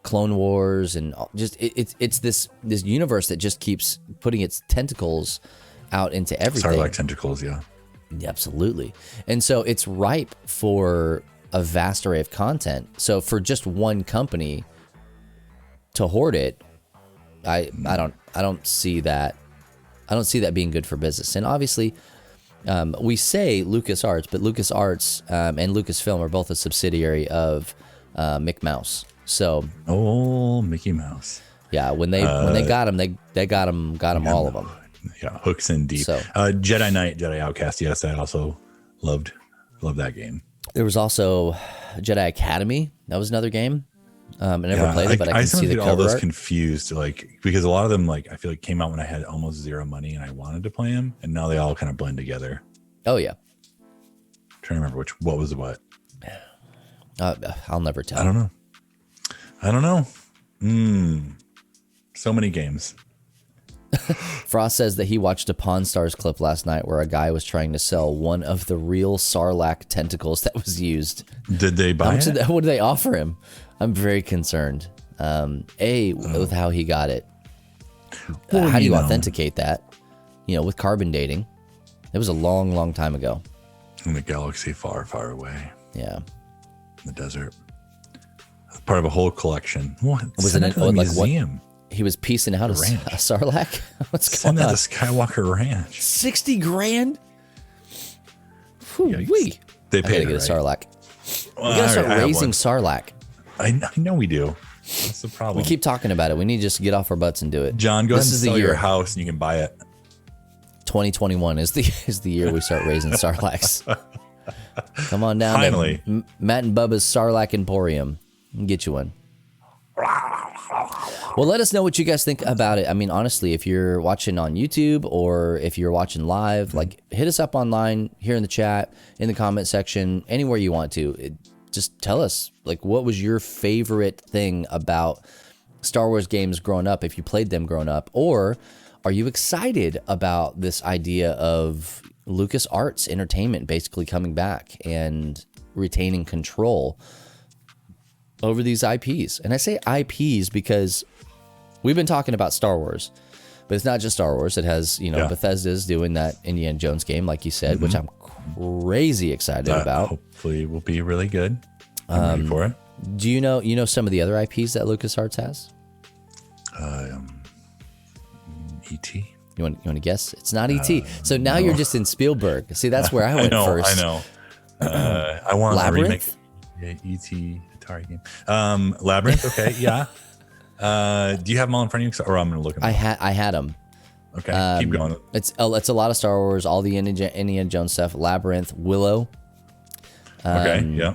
Clone Wars and just it's this universe that just keeps putting its tentacles out into everything. Sarlacc tentacles, yeah. Absolutely. And so it's ripe for a vast array of content. So for just one company to hoard it, I don't see that. I don't see that being good for business. And obviously, we say LucasArts, but LucasArts and Lucasfilm are both a subsidiary of Mickey Mouse. So Mickey Mouse. Yeah, when they got him, they got him all of them. Yeah, hooks in deep. So, Jedi Knight, Jedi Outcast. Yes, I also loved that game. There was also Jedi Academy. That was another game. I never played it, but I can see the cover all those art. Confused, like because a lot of them, like I feel like came out when I had almost zero money and I wanted to play them, and now they all kind of blend together. Oh yeah. I'm trying to remember what was what. I'll never tell. I don't know. So many games. Frost says that he watched a Pawn Stars clip last night where a guy was trying to sell one of the real Sarlacc tentacles that was used. Did they buy it? What did they offer him? I'm very concerned. With how he got it. Well, how do you authenticate that? With carbon dating. It was a long, long time ago. In the galaxy far, far away. Yeah. In the desert. Part of a whole collection. What? Was it a museum? He was piecing out a Sarlacc? What's going on? The Skywalker Ranch. 60 grand? Whoo-wee. They paid to get a Sarlacc. We gotta start raising Sarlacc. I know we do. That's the problem. We keep talking about it. We need to just get off our butts and do it. John, go ahead and is sell the year. your house and you can buy it. 2021 is the year we start raising Sarlaccs. Come on down Finally. to Matt and Bubba's Sarlacc Emporium and get you one. Well, let us know what you guys think about it. I mean, honestly, if you're watching on YouTube or if you're watching live, like hit us up online, here in the chat, in the comment section, anywhere you want to. Just tell us, like, what was your favorite thing about Star Wars games growing up, if you played them growing up, or are you excited about this idea of LucasArts Entertainment basically coming back and retaining control over these IPs? And I say IPs because we've been talking about Star Wars, but it's not just Star Wars. It has, Bethesda's doing that Indiana Jones game, like you said, which I'm crazy excited about. Hopefully will be really good. I'm ready for it. Do you know some of the other IPs that LucasArts has? E.T. You want to guess? It's not E.T. So now you're just in Spielberg. See, that's where I went first. I know. I want Labyrinth? a remake. Yeah, E.T. Atari game. Labyrinth. Okay, yeah. Do you have them all in front of you? Or I'm going to look at them. I had them. Okay, keep going. It's a lot of Star Wars, all the Indiana Jones stuff. Labyrinth, Willow. Okay, yeah.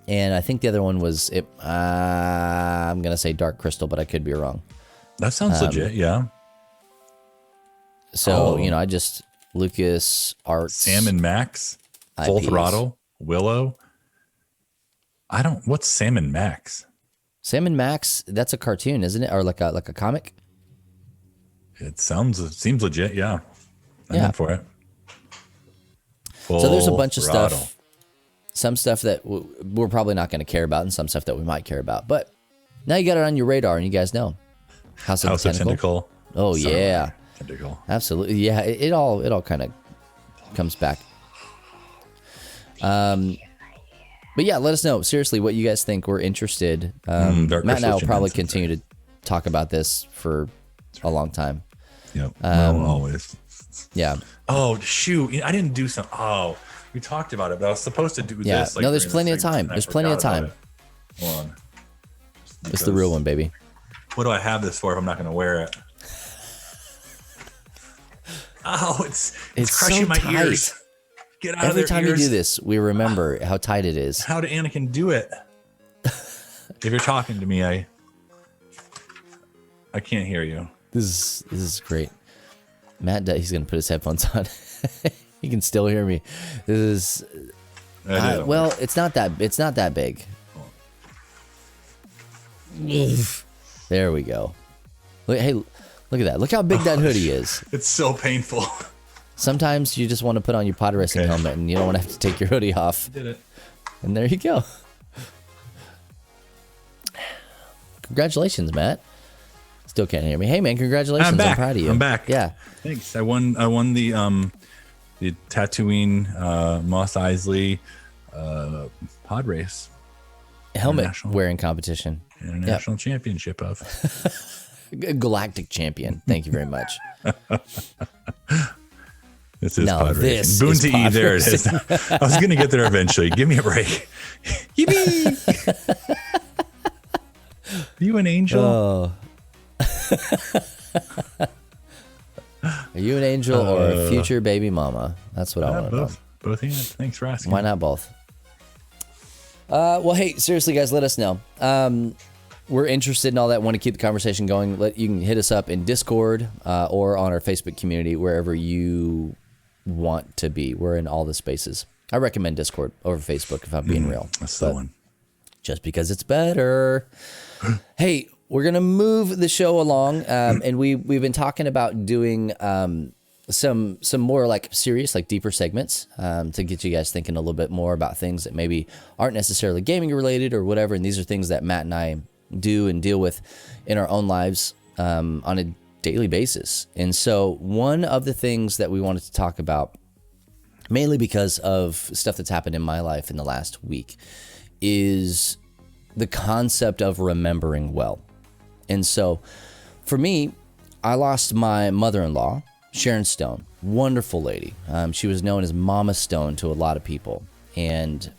And I think the other one was I'm gonna say Dark Crystal, but I could be wrong. That sounds legit. Yeah. So I just LucasArts. Sam and Max, Full IPs. Throttle, Willow. What's Sam and Max? Sam and Max. That's a cartoon, isn't it, or like a comic? It seems legit. Yeah. I'm in for it. So there's a bunch of Throttle. stuff. Some stuff that we're probably not going to care about, and some stuff that we might care about. But now you got it on your radar, and you guys know House of Tentacle. Oh yeah, Tentacle. Absolutely. Yeah, it all kind of comes back. But yeah, let us know seriously what you guys think. We're interested. Matt and I will probably continue to talk about this for a long time. Yep. Always. Yeah. Oh shoot! I didn't do some. Oh. We talked about it, but I was supposed to do this. No, there's plenty of time. There's plenty of time. Hold on. It's the real one, baby. What do I have this for if I'm not going to wear it? Oh, it's crushing so my tight. ears. Get out Every of their time ears. you do this, we remember how tight it is. How did Anakin do it? If you're talking to me, I can't hear you. This is great. Matt, he's going to put his headphones on. You can still hear me. This is well, it's not that big. There we go. Hey, look at that. Look how big that hoodie is. It's so painful. Sometimes you just want to put on your pod racing helmet and you don't want to have to take your hoodie off. Did it. And there you go. Congratulations, Matt. Still can't hear me. Hey man, congratulations. I'm back. I'm proud of you. I'm back. Yeah. Thanks. I won the Tatooine Mos Eisley pod race. Helmet wearing competition. International championship of. Galactic champion. Thank you very much. This is Now pod this racing. Boon is to E, pod there it is. racing. I was going to get there eventually. Give me a break. Yippee! Are you an angel? Oh. Are you an angel or a future baby mama? That's what I want to know. Both hands. Thanks for asking. Why not both? Well, hey, seriously, guys, let us know. We're interested in all that. Want to keep the conversation going? You can hit us up in Discord or on our Facebook community, wherever you want to be. We're in all the spaces. I recommend Discord over Facebook if I'm being real. That's the one. Just because it's better. Hey, we're gonna move the show along, and we've been talking about doing some more like serious, like deeper segments to get you guys thinking a little bit more about things that maybe aren't necessarily gaming related or whatever. And these are things that Matt and I do and deal with in our own lives on a daily basis. And so one of the things that we wanted to talk about, mainly because of stuff that's happened in my life in the last week, is the concept of remembering well. And so for me, I lost my mother-in-law, Sharon Stone, wonderful lady. She was known as Mama Stone to a lot of people, and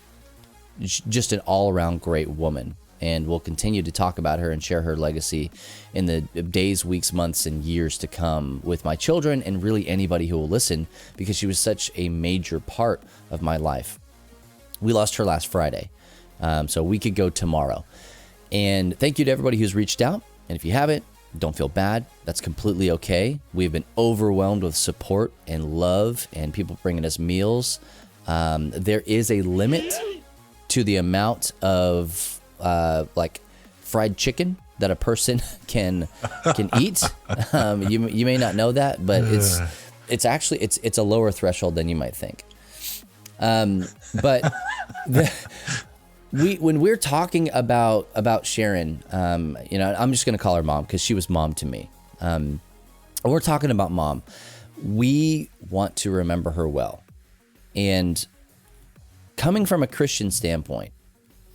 just an all-around great woman. and we'll continue to talk about her and share her legacy in the days, weeks, months, and years to come with my children and really anybody who will listen, because she was such a major part of my life. We lost her last Friday, so a week ago tomorrow. And thank you to everybody who's reached out. And if you haven't, don't feel bad. That's completely okay. We've been overwhelmed with support and love and people bringing us meals. There is a limit to the amount of like fried chicken that a person can eat. You may not know that, but it's actually it's a lower threshold than you might think. But when we're talking about Sharon, you know, I'm just going to call her mom because she was mom to me. We're talking about mom. We want to remember her well. And coming from a Christian standpoint,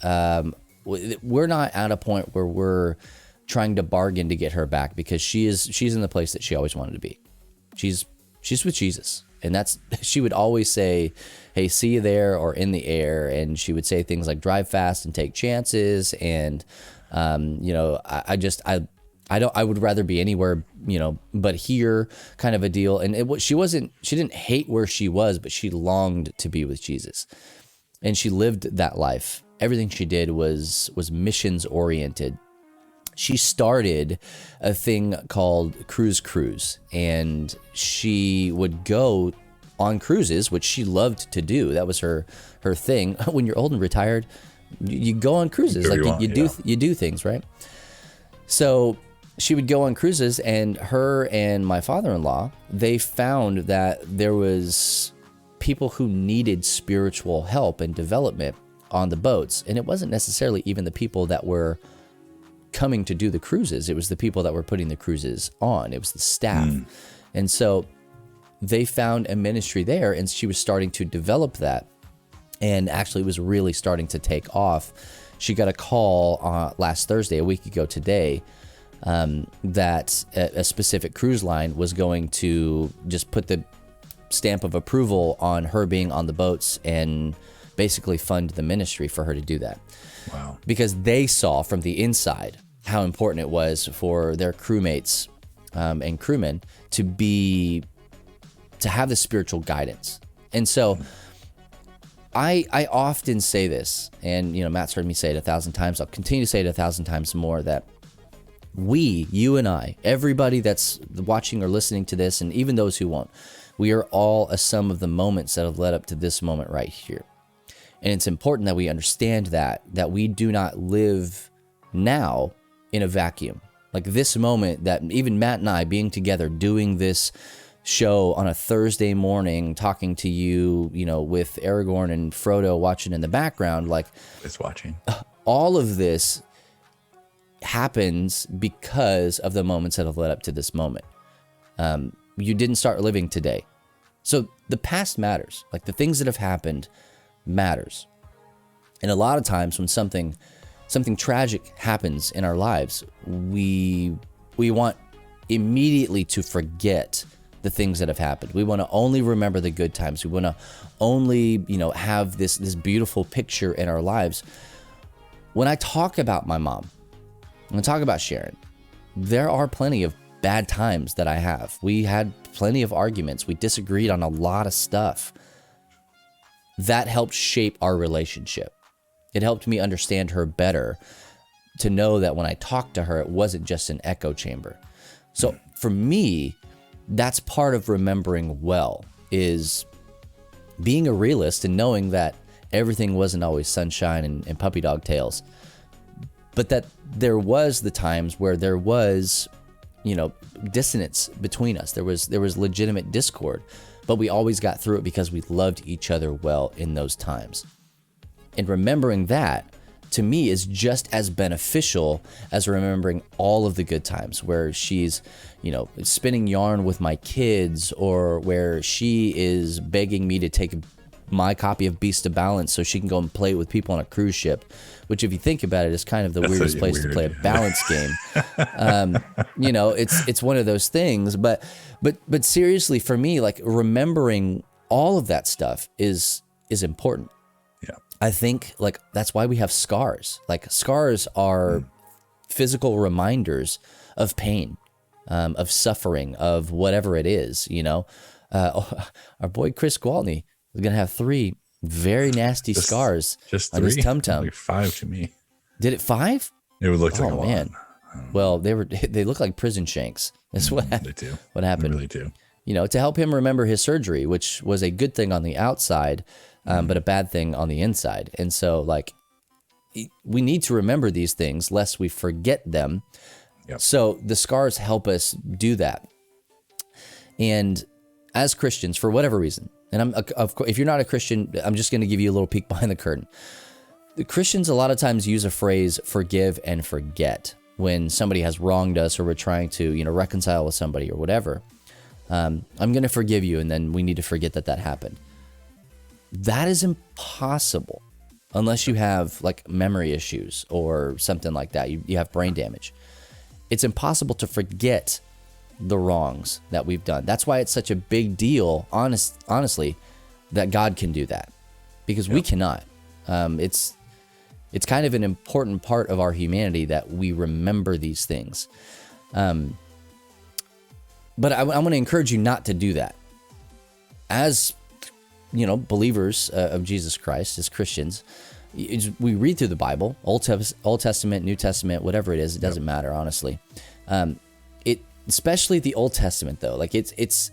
we're not at a point where we're trying to bargain to get her back, because she's in the place that she always wanted to be. She's with Jesus. And she would always say, hey, see you there or in the air. And she would say things like drive fast and take chances. And, you know, I would rather be anywhere, you know, but here kind of a deal. And she didn't hate where she was, but she longed to be with Jesus. And she lived that life. Everything she did was missions oriented. She started a thing called Cruise, and she would go on cruises, which she loved to do. That was her thing. When you're old and retired, you go on cruises. You do things, right? So she would go on cruises, and her and my father-in-law, they found that there was people who needed spiritual help and development on the boats. And it wasn't necessarily even the people that were coming to do the cruises. It was the people that were putting the cruises on. It was the staff. And so they found a ministry there, and she was starting to develop that, and actually was really starting to take off. She got a call last Thursday, a week ago today, that a specific cruise line was going to just put the stamp of approval on her being on the boats and basically fund the ministry for her to do that. Wow. Because they saw from the inside how important it was for their crewmates and crewmen to have the spiritual guidance. And so I often say this, and you know, Matt's heard me say it 1,000 times. I'll continue to say it 1,000 times more, that you and I, everybody that's watching or listening to this, and even those who won't, we are all a sum of the moments that have led up to this moment right here. And it's important that we understand that we do not live now in a vacuum. Like this moment that even Matt and I being together, doing this show on a Thursday morning, talking to you, you know, with Aragorn and Frodo watching in the background, like it's watching. All of this happens because of the moments that have led up to this moment. You didn't start living today. So the past matters. Like the things that have happened matters. And a lot of times when something tragic happens in our lives, we want immediately to forget the things that have happened. We want to only remember the good times. We want to only, you know, have this beautiful picture in our lives. When I talk about my mom, when I talk about Sharon, there are plenty of bad times that I have. We had plenty of arguments. We disagreed on a lot of stuff. That helped shape our relationship. It helped me understand her better, to know that when I talked to her, it wasn't just an echo chamber. So for me, that's part of remembering well, is being a realist and knowing that everything wasn't always sunshine and puppy dog tails, but that there was the times where there was, you know, dissonance between us. There was legitimate discord, but we always got through it because we loved each other well in those times. And remembering that, to me, is just as beneficial as remembering all of the good times where she's, you know, spinning yarn with my kids, or where she is begging me to take my copy of Beast of Balance so she can go and play it with people on a cruise ship, which, if you think about it, is kind of the weirdest place to play a balance game. You know, it's one of those things, but seriously, for me, like remembering all of that stuff is important. Yeah. I think like that's why we have scars. Like scars are physical reminders of pain, of suffering, of whatever it is, you know. Our boy Chris Gwaltney is going to have 3 very nasty scars just on 3? his tum-tum. Like 5 to me. Did it 5? It would look like a man. lot. Well, they look like prison shanks. That's what They do. what happened. They really do. You know, to help him remember his surgery, which was a good thing on the outside, but a bad thing on the inside. And so, like, we need to remember these things lest we forget them. Yep. So the scars help us do that. And as Christians, for whatever reason, and of course, if you're not a Christian, I'm just going to give you a little peek behind the curtain. The Christians a lot of times use a phrase, forgive and forget, when somebody has wronged us or we're trying to, you know, reconcile with somebody or whatever. I'm going to forgive you, and then we need to forget that happened. That is impossible unless you have like memory issues or something like that. You have brain damage. It's impossible to forget the wrongs that we've done. That's why it's such a big deal, honestly, that God can do that, because we cannot. It's kind of an important part of our humanity that we remember these things. But I want to encourage you not to do that. As, you know, believers of Jesus Christ, as Christians, we read through the Bible, Old Testament, New Testament, whatever it is, it doesn't matter, honestly. Especially the Old Testament, though, like it's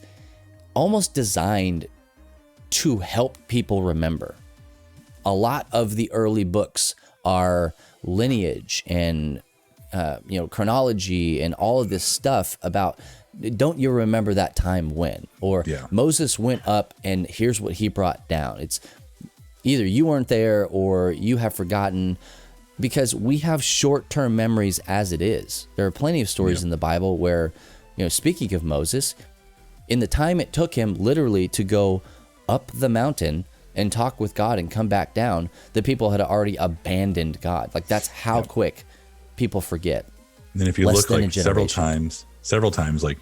almost designed to help people remember. A lot of the early books are lineage and chronology and all of this stuff about, don't you remember that time when? Or Moses went up and here's what he brought down. It's either you weren't there or you have forgotten, because we have short-term memories as it is. There are plenty of stories in the Bible where, you know, speaking of Moses, in the time it took him literally to go up the mountain and talk with God and come back down, the people had already abandoned God. Like, that's how quick people forget. And then if you look like several times, like,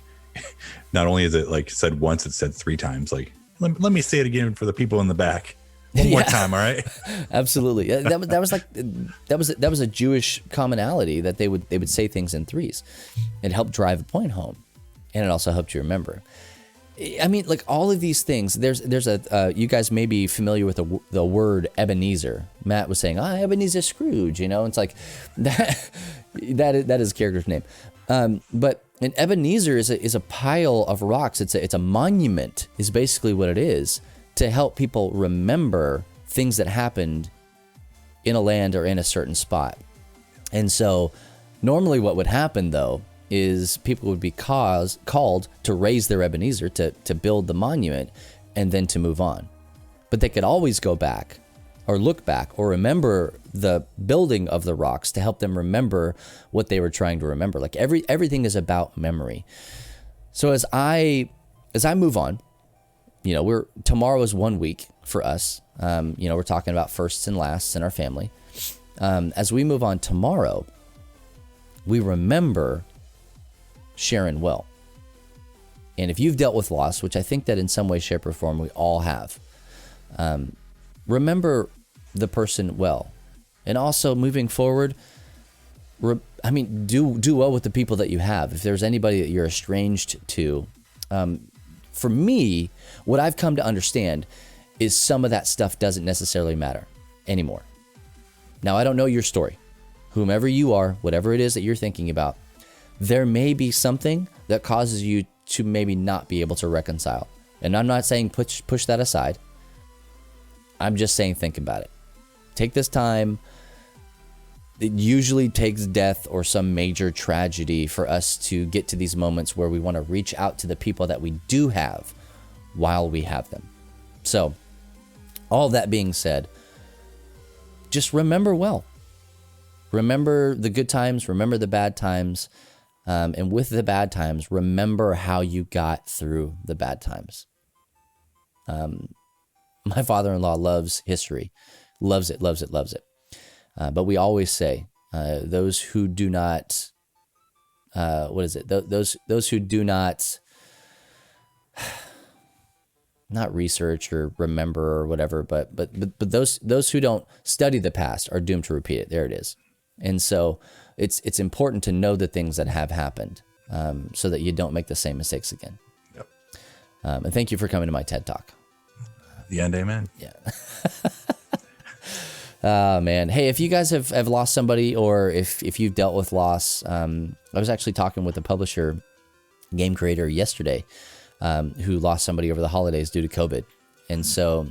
not only is it like said once, it's said 3 times. Like, let me say it again for the people in the back. One more time, all right? Absolutely. That was a Jewish commonality, that they would say things in 3s. It helped drive a point home, and it also helped you remember. I mean, like, all of these things. There's a you guys may be familiar with the word Ebenezer. Matt was saying, Ebenezer Scrooge. You know, it's like that is a character's name. But an Ebenezer is a pile of rocks. It's a monument, is basically what it is, to help people remember things that happened in a land or in a certain spot. And so normally what would happen, though, is people would be called to raise their Ebenezer, to build the monument, and then to move on. But they could always go back or look back or remember the building of the rocks to help them remember what they were trying to remember. Like, everything is about memory. So as I move on, you know, tomorrow is 1 week for us. We're talking about firsts and lasts in our family. As we move on tomorrow, we remember Sharon well. And if you've dealt with loss, which I think that in some way, shape, or form we all have, remember the person well. And also, moving forward, do well with the people that you have. If there's anybody that you're estranged to, for me, what I've come to understand is some of that stuff doesn't necessarily matter anymore. Now, I don't know your story. Whomever you are, whatever it is that you're thinking about, there may be something that causes you to maybe not be able to reconcile. And I'm not saying push that aside. I'm just saying think about it. Take this time. It usually takes death or some major tragedy for us to get to these moments where we want to reach out to the people that we do have while we have them. So, all that being said, just remember well. Remember the good times, remember the bad times, and with the bad times, remember how you got through the bad times. My father-in-law loves history, loves it. But we always say, those who do not, those who do not not research or remember or whatever, but those who don't study the past are doomed to repeat it. There it is. And so it's important to know the things that have happened, so that you don't make the same mistakes again. Yep. And thank you for coming to my TED Talk. The end, amen. Yeah. Man. Hey, if you guys have lost somebody, or if you've dealt with loss, I was actually talking with a publisher, game creator yesterday, who lost somebody over the holidays due to COVID. And so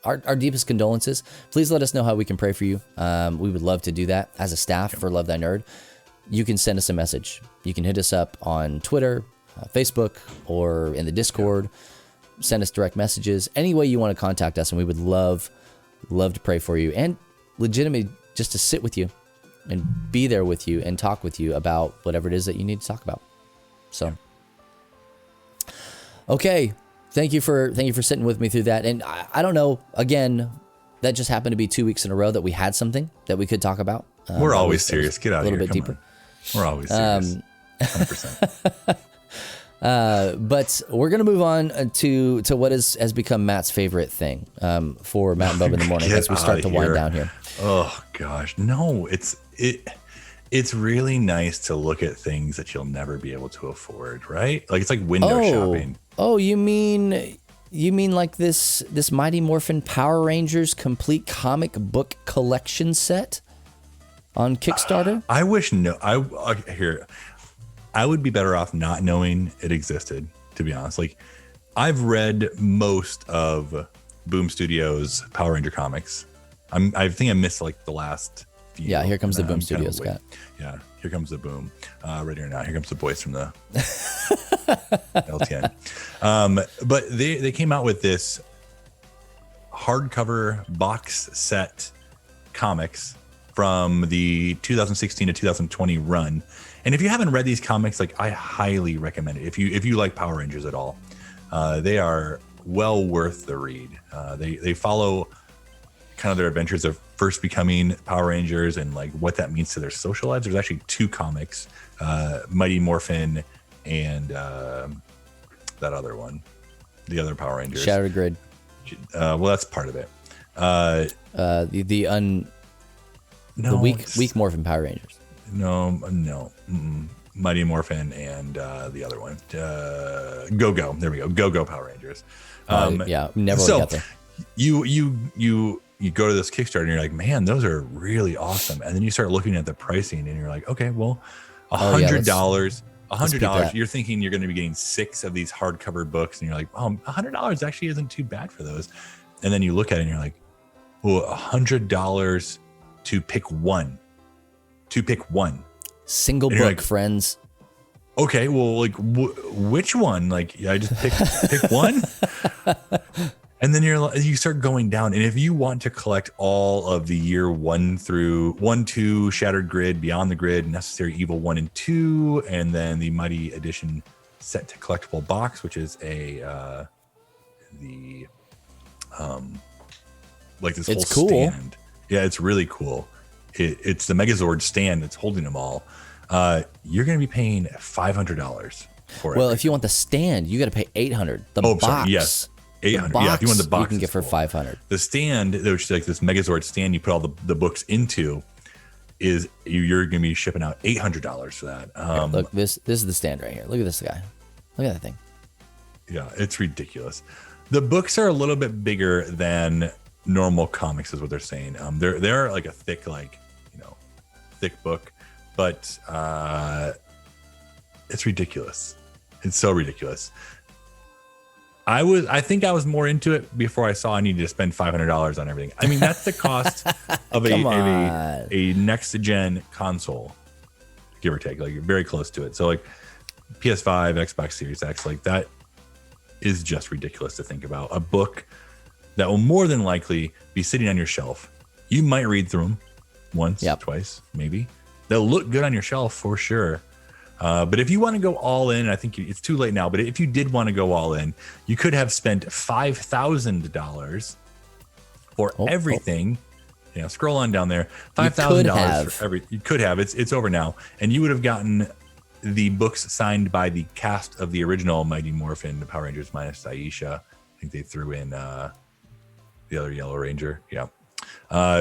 our deepest condolences. Please let us know how we can pray for you. We would love to do that as a staff for Love Thy Nerd. You can send us a message. You can hit us up on Twitter, Facebook, or in the Discord. Send us direct messages. Any way you want to contact us, and we would love to pray for you, and legitimately just to sit with you and be there with you and talk with you about whatever it is that you need to talk about. So, okay. Thank you for sitting with me through that. And I don't know, again, that just happened to be 2 weeks in a row that we had something that we could talk about. We're always serious. Get out of here. A little bit deeper. We're always serious. 100%. But we're going to move on to what has become Matt's favorite thing for Matt and Bubba in the morning as we start to wind down here. Oh gosh, no, it's really nice to look at things that you'll never be able to afford, right? Like it's like window shopping. Oh, you mean like this Mighty Morphin Power Rangers complete comic book collection set on Kickstarter? I wish I would be better off not knowing it existed, to be honest. Like, I've read most of Boom Studios Power Ranger comics. I think I missed like the last few. Yeah, here comes the Boom Studios, Scott. Yeah, here comes the Boom. Right here now. Here comes the boys from the LTN. But they came out with this hardcover box set comics from the 2016 to 2020 run. And if you haven't read these comics, like, I highly recommend it. If you like Power Rangers at all, they are well worth the read. They follow kind of their adventures of first becoming Power Rangers and like what that means to their social lives. There's actually two comics, Mighty Morphin and that other one, the other Power Rangers. Shattered Grid. Well, that's part of it. The weak Morphin Power Rangers. No. Mighty Morphin and the other one, Go-Go. There we go. Go-Go Power Rangers. Yeah, never got there. You go to this Kickstarter and you're like, man, those are really awesome. And then you start looking at the pricing and you're like, okay, well, $100, $100. You're thinking you're going to be getting 6 of these hardcover books, and you're like, oh, $100 actually isn't too bad for those. And then you look at it and you're like, well, $100 to pick one. Single book, like, friends. Okay, well, like, which one? Like, I just pick one. And then you start going down. And if you want to collect all of the year 1 through 1, 2, Shattered Grid, Beyond the Grid, Necessary Evil 1 and 2, and then the Mighty Edition set to collectible box, which is like this whole stand. Yeah, it's really cool. It's the Megazord stand that's holding them all. You're going to be paying $500 for it. Well, if you want the stand, you got to pay $800. The box. Sorry, yes. $800. Yeah, if you want the box, you can get for $500. The stand, which is like this Megazord stand you put all the books into, is you're going to be shipping out $800 for that. Look, this is the stand right here. Look at this guy. Look at that thing. Yeah, it's ridiculous. The books are a little bit bigger than normal comics, is what they're saying. They're like a thick, thick book, but it's ridiculous. It's so ridiculous. I think I was more into it before I saw I needed to spend $500 on everything. I mean, that's the cost of a next gen console, give or take, like very close to it. So like PS5, Xbox Series X, like that is just ridiculous to think about. A book that will more than likely be sitting on your shelf. You might read through them once, twice, maybe. They'll look good on your shelf for sure. But if you want to go all in, I think it's too late now, but if you did want to go all in, you could have spent $5,000 for everything. Scroll on down there. $5,000 for every. You could have. It's over now, and you would have gotten the books signed by the cast of the original Mighty Morphin Power Rangers minus Aisha I think they threw in the other Yellow Ranger. Yeah.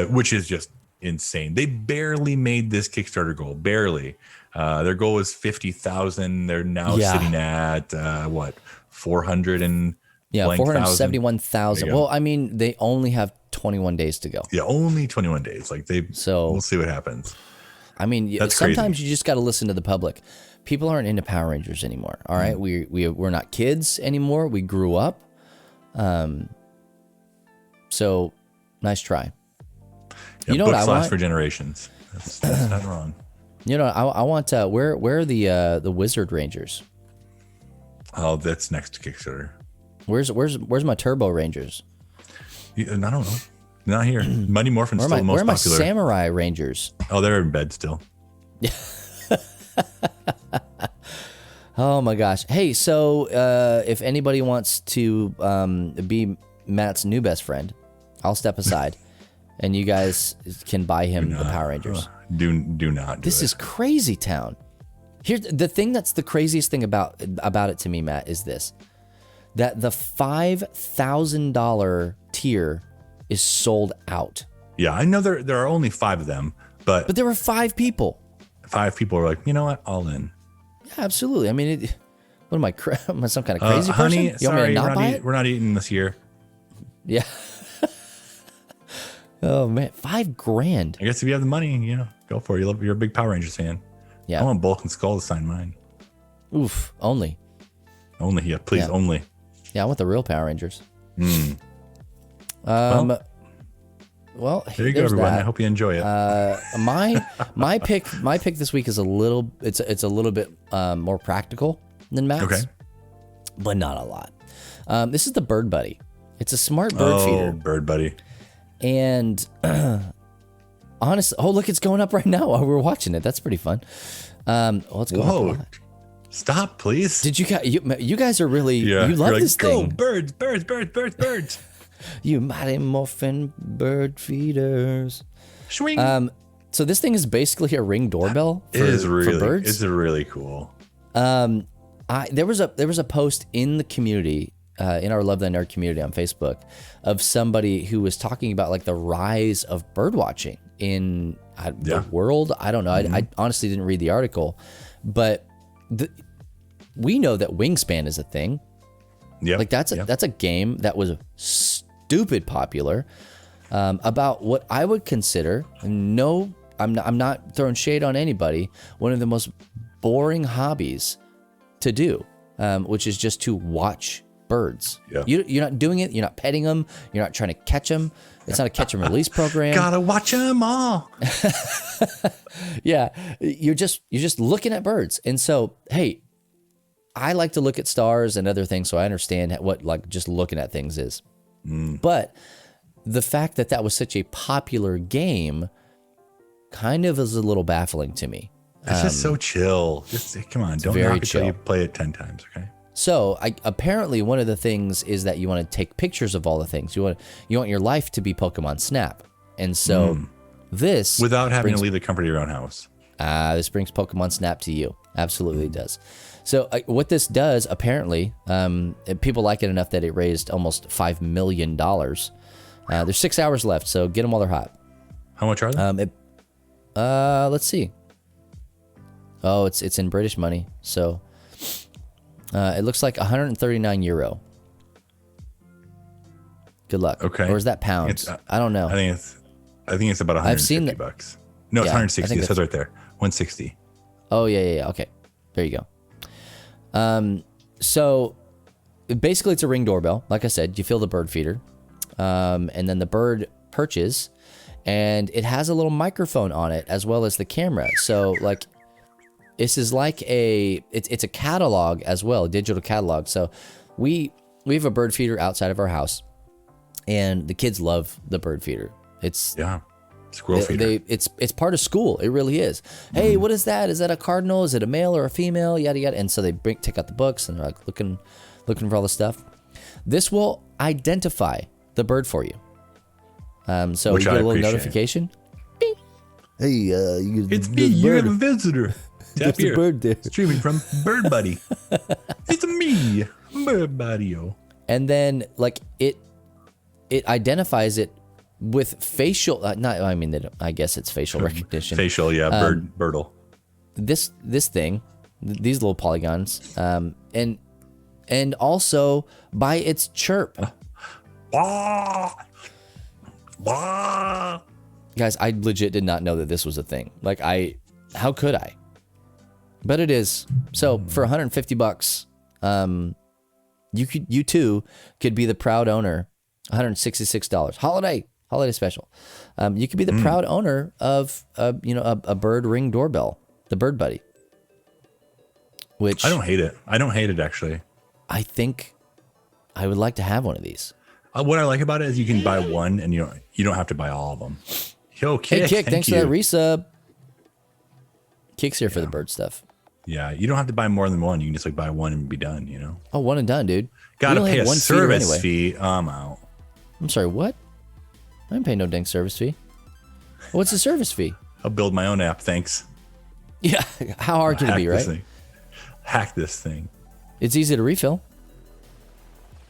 Which is just insane. They barely made this Kickstarter goal. Barely. Their goal was 50,000. They're now sitting at what, 400 and 471,000. Well, I mean, they only have 21 days to go. Yeah, only 21 days. Like we'll see what happens. I mean, sometimes you just got to listen to the public. People aren't into Power Rangers anymore. All right, we're not kids anymore. We grew up. So nice try. Yeah, you know what I want for generations. That's not wrong. You know, I want where are the Wizard Rangers? Oh, that's next to Kickstarter. Where's my Turbo Rangers? I don't know. Not here. Mighty Morphin's still the most popular. Where are my Samurai Rangers? Oh, they're in bed still. Oh my gosh. Hey, so if anybody wants to be Matt's new best friend, I'll step aside, and you guys can buy him the Power Rangers. Do not. This is crazy town. Here's the thing that's the craziest thing about it to me, Matt, is this: that the $5,000 tier is sold out. Yeah, I know there are only 5 of them, but there were 5 people. 5 people are like, you know what, all in. Yeah, absolutely. I mean, what am I? Am I some kind of crazy honey, person? You want me to not buy it? We're not eating this year. Yeah. Oh man, $5,000. I guess if you have the money, go for it. You're a big Power Rangers fan. Yeah. I want Bulk and Skull to sign mine. Oof, only. Only, yeah, please, only. Yeah, I want the real Power Rangers. Well, there you go, everyone. That. I hope you enjoy it. My pick this week is a little bit more practical than Matt's. Okay. But not a lot. This is the Bird Buddy. It's a smart bird feeder. Bird Buddy. And honestly, look, it's going up right now while we're watching it. That's pretty fun. Let's go. Whoa. Stop, please. Did you guys are really, you love this thing. Go, birds. You mighty morphin bird feeders. Swing. So this thing is basically a Ring doorbell for birds. It's really cool. There was a post in the community, in our Love Thy Nerd community on Facebook, of somebody who was talking about like the rise of bird watching in the world. I don't know. I honestly didn't read the article, but we know that Wingspan is a thing. Yeah, like that's a game that was stupid popular. About what I would consider, I'm not throwing shade on anybody, one of the most boring hobbies to do, which is just to watch birds. Yeah. You're not doing it. You're not petting them. You're not trying to catch them. It's not a catch and release program. Gotta watch them all. Yeah, you're just looking at birds. And so, hey, I like to look at stars and other things, so I understand what like just looking at things is. But the fact that was such a popular game kind of is a little baffling to me. It's just so chill. Just come on, don't knock it till you play it 10 times, okay? So apparently one of the things is that you want to take pictures of all the things. You want your life to be Pokemon Snap. And so this... Without having to leave the comfort of your own house. This brings Pokemon Snap to you. Absolutely does. So what this does, apparently, people like it enough that it raised almost $5 million. There's 6 hours left, so get them while they're hot. How much are they? Let's see. Oh, it's in British money, so... it looks like 139 euro. Good luck. Okay. Or is that pounds? I don't know. I think it's about 150 bucks. No, it's 160. It says right there. 160. Oh, yeah. Okay. There you go. So basically it's a Ring doorbell. Like I said, you fill the bird feeder. And then the bird perches, and it has a little microphone on it as well as the camera. So like this is like it's a catalog as well, a digital catalog. So we have a bird feeder outside of our house, and the kids love the bird feeder. Squirrel feeder. It's part of school. It really is. Hey, what is that? Is that a cardinal? Is it a male or a female? Yada yada. And so they take out the books and they're like looking for all the stuff. This will identify the bird for you. So you get a little notification. Beep. Hey, it's me. You have a visitor. Tap here. Bird there. Streaming from Bird Buddy. It's me, Bird Buddy. and then like it identifies it with facial. I guess it's facial recognition. Facial, yeah, birdle. This thing, these little polygons, and also by its chirp. Guys, I legit did not know that this was a thing. Like how could I? But it is. So for $150, you too could be the proud owner. $166 holiday special. You could be the proud owner of a bird Ring doorbell, the Bird Buddy. Which I don't hate it actually. I think I would like to have one of these. What I like about it is you can buy one and you don't have to buy all of them. Yo, Kick, hey Kick, thanks for that resub. Kick's here for the bird stuff. Yeah, you don't have to buy more than one. You can just like buy one and be done, Oh, one and done, dude. Gotta pay a service fee. I'm out. I'm sorry, what? I didn't pay no dang service fee. What's the service fee? I'll build my own app, thanks. Yeah, how hard can it be, right? Hack this thing. It's easy to refill.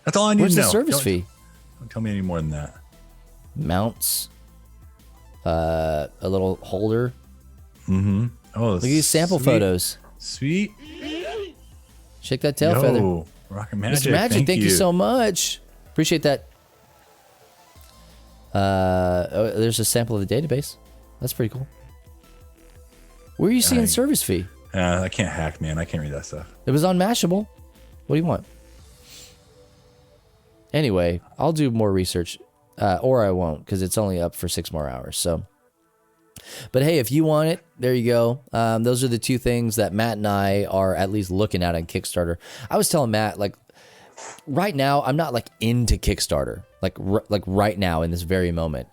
That's all I need to know. Where's the service fee? Don't tell me any more than that. Mounts. A little holder. Mm-hmm. Oh, look at these sample photos. Sweet. Shake that tail feather. Rocket Magic. Mr. Magic, thank you so much. Appreciate that. There's a sample of the database. That's pretty cool. Where are you seeing service fee? I can't hack, man. I can't read that stuff. It was on Mashable. What do you want? Anyway, I'll do more research, or I won't, because it's only up for 6 more hours. So, but hey, if you want it, there you go. Those are the two things that Matt and I are at least looking at on Kickstarter. I was telling Matt, like, right now, I'm not like into Kickstarter, like right now in this very moment.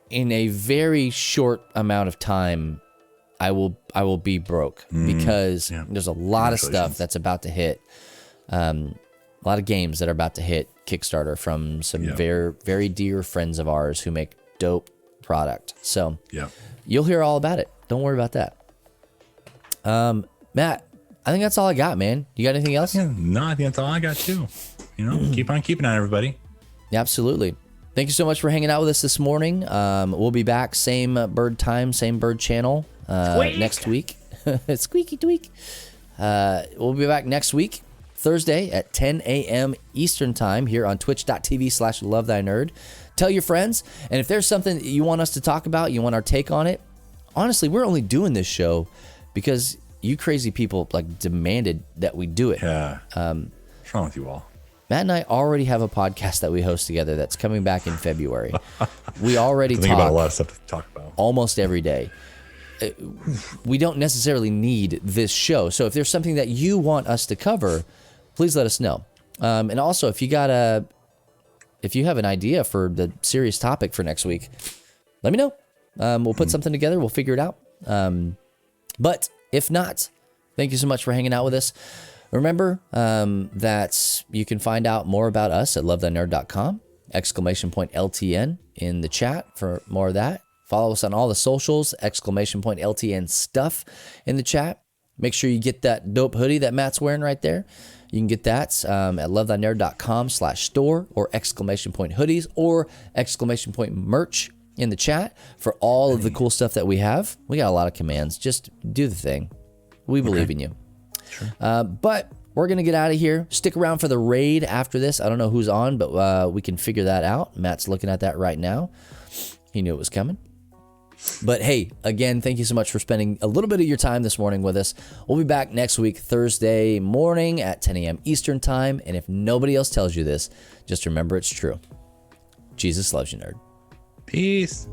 In a very short amount of time, I will be broke because there's a lot of stuff that's about to hit. A lot of games that are about to hit Kickstarter from some very, very dear friends of ours who make dope product. So you'll hear all about it. Don't worry about that. Matt, I think that's all I got, man. You got anything else? Yeah, no, I think that's all I got too. Keep on keeping on, everybody. Absolutely. Thank you so much for hanging out with us this morning. We'll be back, same bird time, same bird channel next week. Squeaky tweak. We'll be back next week, Thursday at 10 a.m. Eastern time here on twitch.tv/lovethynerd. Tell your friends, and if there's something that you want us to talk about, you want our take on it, honestly, we're only doing this show because you crazy people like demanded that we do it. Yeah. What's wrong with you all? Matt and I already have a podcast that we host together that's coming back in February. We already talk about a lot of stuff to talk about almost every day. We don't necessarily need this show. So if there's something that you want us to cover, please let us know. And also, if you have an idea for the serious topic for next week, let me know. We'll put something together. We'll figure it out. But if not, thank you so much for hanging out with us. Remember that you can find out more about us at lovethynerd.com, !LTN in the chat for more of that. Follow us on all the socials, !LTN stuff in the chat. Make sure you get that dope hoodie that Matt's wearing right there. You can get that at lovethynerd.com/store or !hoodies or !merch in the chat for all of the cool stuff that we have. We got a lot of commands. Just do the thing. We believe in you. Sure. But we're going to get out of here. Stick around for the raid after this. I don't know who's on, but we can figure that out. Matt's looking at that right now. He knew it was coming. But hey, again, thank you so much for spending a little bit of your time this morning with us. We'll be back next week, Thursday morning at 10 a.m. Eastern time. And if nobody else tells you this, just remember it's true. Jesus loves you, nerd. Peace.